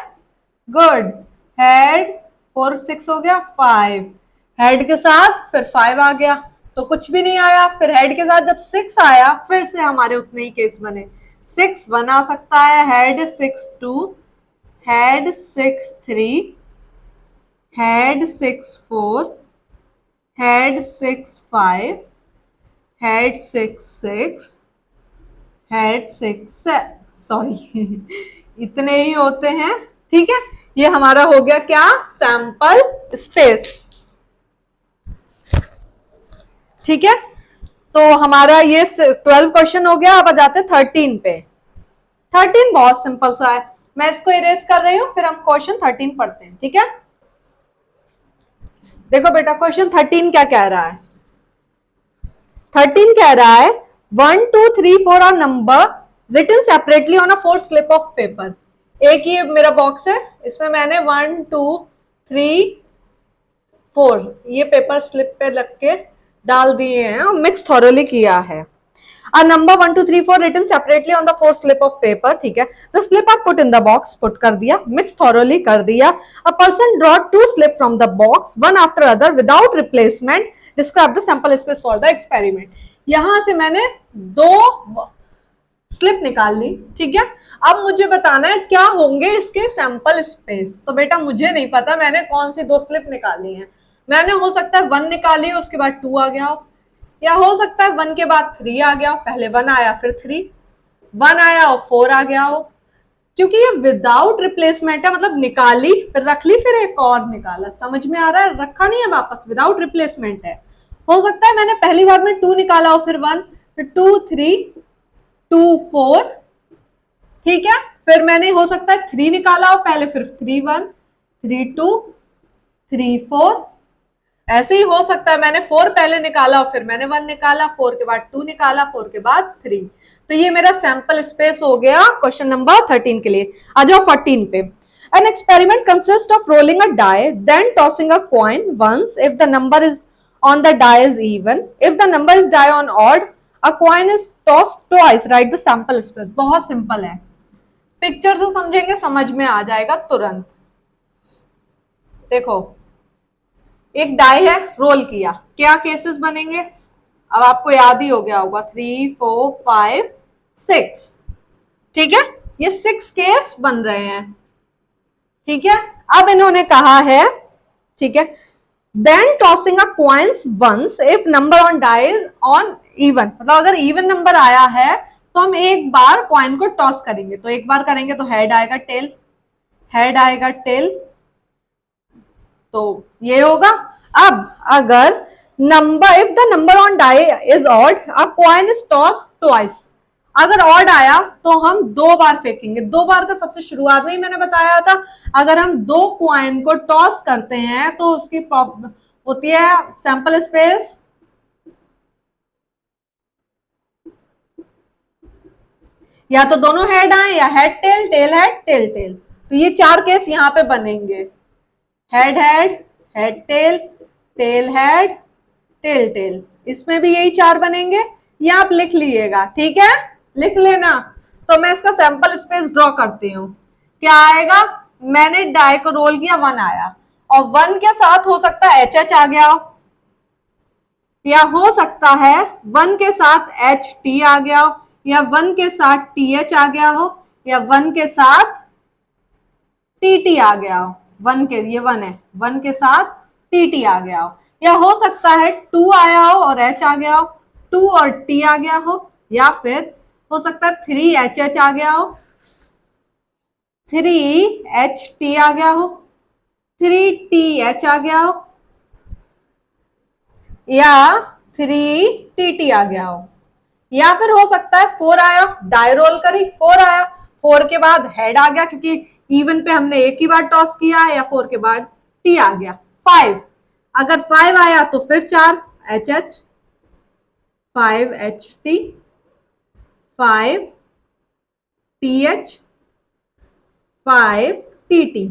गुड। हेड 4 6 हो गया, 5 हेड के साथ, फिर 5 आ गया तो कुछ भी नहीं आया। फिर हेड के साथ जब 6 आया, फिर से हमारे उतने ही केस बने। 6 1 आ सकता है, head 6 2, head 6 3, head 6 4, head 6 5, head 6 6, head 6 sorry इतने ही होते हैं, ठीक है। ये हमारा हो गया क्या, सैंपल स्पेस, ठीक है। तो हमारा ये 12 क्वेश्चन हो गया। अब आ जाते हैं 13 पे। 13 बहुत सिंपल सा है, मैं इसको इरेज कर रही हूं, फिर हम क्वेश्चन 13 पढ़ते हैं, ठीक है। देखो बेटा, क्वेश्चन 13 क्या कह रहा है। 13 कह रहा है 1 2 3 4 are number written separately on a 4 slip of paper. एक ये मेरा बॉक्स है, इसमें मैंने 1 2 3 4 ये पेपर स्लिप पे लग के डाल दिए हैं और मिक्स थॉरली किया है। A number 1 2 3 4 written separately on the 4 slip of paper, ठीक है। The slip are put in the box, put कर दिया, mix thoroughly कर दिया। A person draw 2 slip from the box, one after other without replacement. Describe the sample space for the experiment. यहां से मैंने 2 slip निकाल ली, ठीक है। अब मुझे बताना है क्या होंगे इसके सैंपल स्पेस। तो बेटा मुझे नहीं पता मैंने कौन सी 2 स्लिप निकाली है। मैंने हो सकता है 1 निकाली, उसके बाद 2 आ गया हो, या हो सकता है 1 के बाद 3 आ गया हो, पहले 1 आया फिर 3, 1 आया और 4 आ गया हो, क्योंकि ये विदाउट रिप्लेसमेंट है, मतलब निकाली फिर रख ली फिर एक और निकाला, समझ में आ रहा है, रखा नहीं है वापस, विदाउट रिप्लेसमेंट है। हो सकता है मैंने पहली बार में 2 निकाला हो फिर 1, फिर 2 3 2 4, ठीक है, फिर मैंने हो सकता है 3 निकाला हो पहले, फिर 3 1 3 2 3 4, ऐसे ही हो सकता है मैंने 4 पहले निकाला और फिर मैंने 1 निकाला, 4 के बाद 2 निकाला, 4 के बाद 3। तो ये मेरा सैंपल स्पेस हो गया क्वेश्चन नंबर 13 के लिए। आ जाओ 14 पे। An experiment consists of rolling a die, then tossing a coin once if the number is on the die is even. If the number is die on odd, a coin is tossed twice. Write the sample space. बहुत simple है, picture से समझेंगे समझ में आ जाएगा तुरंत। देखो एक डाई है, रोल किया, क्या केसेस बनेंगे, अब आपको याद ही हो गया होगा, 3 4 5 6, ठीक है, ये 6 केस बन रहे हैं, ठीक है। अब इन्होंने कहा है, ठीक है, then tossing a coins once if number on die on even, मतलब अगर इवन नंबर आया है तो हम एक बार कॉइन को टॉस करेंगे, तो एक बार करेंगे तो हेड आएगा टेल, हेड आएगा टेल, तो ये होगा। अब अगर number, if the number on die is odd, a coin is toss twice, अगर ऑड आया तो हम 2 बार फेंकेंगे, 2 बार का सबसे शुरुआत में ही मैंने बताया था, अगर हम 2 कॉइन को टॉस करते हैं तो उसकी प्रॉब्लम होती है सैंपल स्पेस, या तो दोनों हेड आए या head tail, tail head tail tail, तो ये 4 केस यहां पे बनेंगे, head head, head tail, tail head, tail tail, इसमें भी यही 4 बनेंगे, ये आप लिख लीजिएगा, ठीक है, लिख लेना। तो मैं इसका सैंपल स्पेस ड्रॉ करती हूँ, क्या आएगा, मैंने डाई को रोल किया, 1 आया, और 1 के साथ हो सकता है एच एच आ गया हो, या हो सकता है 1 के साथ एच टी आ गया हो, या 1 के साथ टी एच आ गया हो, या 1 के साथ टी टी आ गया हो, 1 के, ये 1 है, 1 के साथ टी टी आ गया हो, या हो सकता है 2 आया हो और एच आ गया हो, 2 और टी आ गया हो, या फिर हो सकता है 3 एच एच आ गया हो, 3 एच टी आ गया हो, 3 टी एच आ गया हो, या 3 टी टी आ गया हो, या फिर हो सकता है 4 आया, डाई रोल करी, 4 आया, 4 के बाद हेड आ गया क्योंकि इवन पे हमने एक ही बार टॉस किया है, या 4 के बाद टी आ गया, 5, अगर 5 आया तो फिर 4 H H, 5 H T, 5 T H, 5 T T,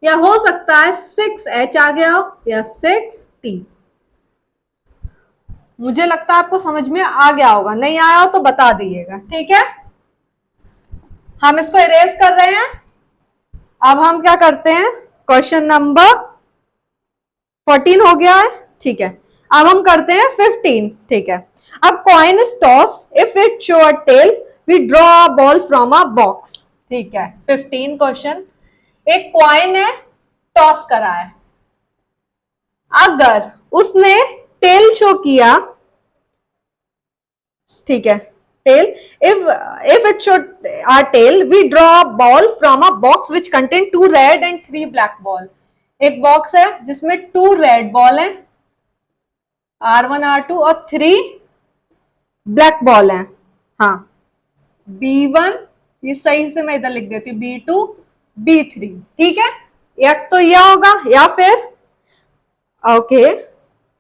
या हो सकता है 6 एच आ गया हो या 6 टी। मुझे लगता है आपको समझ में आ गया होगा, नहीं आया हो तो बता दीजिएगा, ठीक है। हम इसको इरेज कर रहे हैं, अब हम क्या करते हैं, क्वेश्चन नंबर 14 हो गया है, ठीक है, अब हम करते हैं 15, ठीक है। अब coin is toss, if it show a tail we draw a ball from a box, ठीक है। 15 क्वेश्चन, एक कॉइन है, टॉस करा है, अगर उसने टेल शो किया, ठीक है, tell, if it should our tail we draw a ball from a box which contain 2 red and 3 black ball, एक बॉक्स है जिसमें 2 रेड बॉल है, R1 R2 और 3 ब्लैक बॉल है, हाँ, B1, ये सही से मैं इधर लिख देती हूँ, B2 B3, ठीक है, एक तो यह होगा, या फिर okay,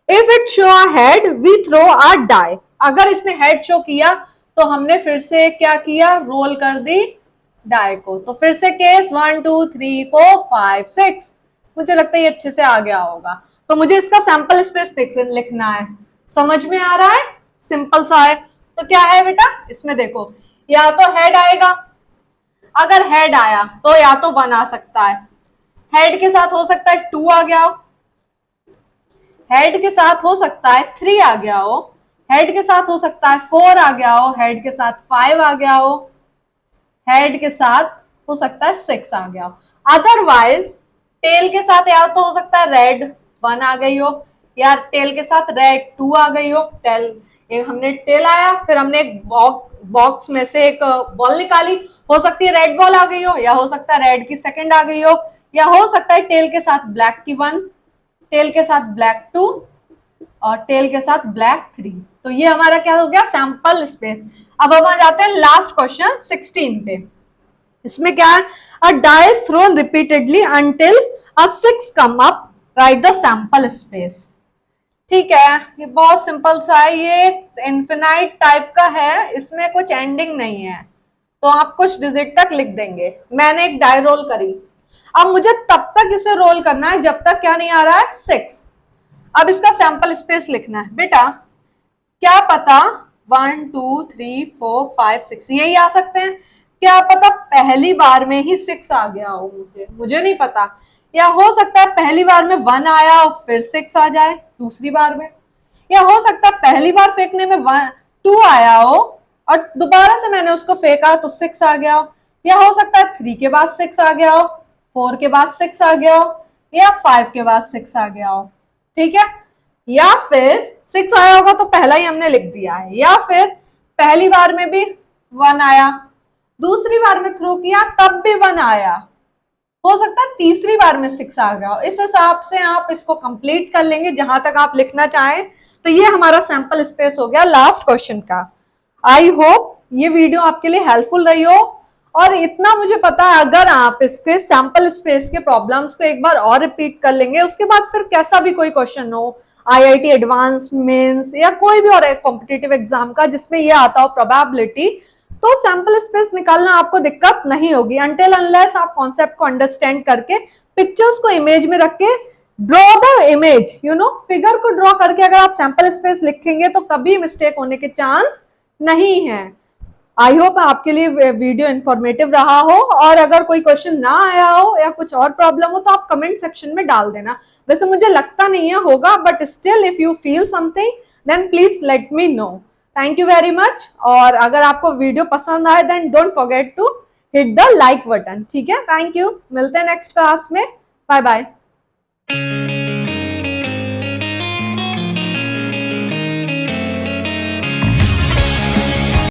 if it show a head we throw a die, अगर इसने हेड शो किया तो हमने फिर से क्या किया, रोल कर दी डाई को, तो फिर से केस 1 2 3 4 5 6, मुझे लगता है ये अच्छे से आ गया होगा। तो मुझे इसका सैंपल स्पेस लिखना है, समझ में आ रहा है, सिंपल सा है। तो क्या है बेटा, इसमें देखो, या तो हेड आएगा, अगर हेड आया तो या तो 1 आ सकता है, हेड के साथ हो सकता है 2 आ गया हो, हेड के साथ हो सकता है 3 आ गया हो, हेड के साथ हो सकता है 4 आ गया हो, हेड के साथ 5 आ गया हो, हेड के साथ हो सकता है 6 आ गया हो। अदरवाइज टेल के साथ या तो हो सकता है रेड 1 आ गई हो, या टेल के साथ रेड 2 आ गई हो, टेल एक हमने टेल आया, फिर हमने एक बॉक्स में से एक बॉल निकाली, हो सकती है रेड बॉल आ गई हो, या हो सकता है रेड की सेकंड आ गई हो, या हो सकता है टेल के साथ ब्लैक की 1, टेल के साथ ब्लैक 2 और टेल के साथ ब्लैक 3। तो ये हमारा क्या हो गया, सैंपल स्पेस। अब हम आ जाते हैं लास्ट क्वेश्चन 16 पे। इसमें क्या है, a die is thrown repeatedly until a 6 come up, write the sample space. ठीक है, ये बहुत सिंपल सा है, ये इन्फिनाइट टाइप का है, इसमें कुछ एंडिंग नहीं है, तो आप कुछ डिजिट तक लिख देंगे। मैंने एक डाई रोल करी, अब मुझे तब तक इसे रोल करना है जब तक क्या नहीं आ रहा है, 6। अब इसका सैंपल स्पेस लिखना है बेटा, क्या पता 1 2 3 4 5 6 यही आ सकते हैं, क्या पता पहली बार में ही 6 आ गया हो, मुझे नहीं पता, या हो सकता है पहली बार में 1 आया और फिर 6 आ जाए दूसरी बार में, या हो सकता है पहली बार फेंकने में 2 आया हो और दोबारा से मैंने उसको फेंका तो 6 आ गया हो, या हो सकता है 3 के बाद 6 आ गया हो, 4 के बाद 6 आ गया हो, या 5 के बाद 6 आ गया हो। ठीक है, या फिर 6 आया होगा तो पहला ही हमने लिख दिया है, या फिर पहली बार में भी 1 आया, दूसरी बार में थ्रो किया तब भी 1 आया, हो सकता है तीसरी बार में 6 आ गया। इस हिसाब से आप इसको कंप्लीट कर लेंगे जहां तक आप लिखना चाहें। तो ये हमारा सैंपल स्पेस हो गया लास्ट क्वेश्चन का। आई होप ये वीडियो आपके लिए हेल्पफुल रही हो, और इतना मुझे पता है अगर आप इसके सैंपल स्पेस के प्रॉब्लम्स को एक बार और रिपीट कर लेंगे, उसके बाद फिर कैसा भी कोई क्वेश्चन हो, आईआईटी एडवांस, मेंस या कोई भी और कॉम्पिटिटिव एग्जाम का जिसमें ये आता हो प्रोबेबिलिटी, तो सैंपल स्पेस निकालना आपको दिक्कत नहीं होगी, अनटिल अनलेस आप कॉन्सेप्ट को अंडरस्टैंड करके पिक्चर्स को इमेज में रख के ड्रॉ द इमेज, फिगर को ड्रॉ करके अगर आप सैंपल स्पेस लिखेंगे तो कभी मिस्टेक होने के चांस नहीं है। आई होप आपके लिए वीडियो इंफॉर्मेटिव रहा हो, और अगर कोई क्वेश्चन ना आया हो या कुछ और प्रॉब्लम हो तो आप कमेंट सेक्शन में डाल देना। वैसे मुझे लगता नहीं है होगा, but still if you feel something then please let me know. Thank you very much, और अगर आपको वीडियो पसंद आए then don't forget to hit the like button. ठीक है, थैंक यू, मिलते हैं नेक्स्ट क्लास में, बाय बाय।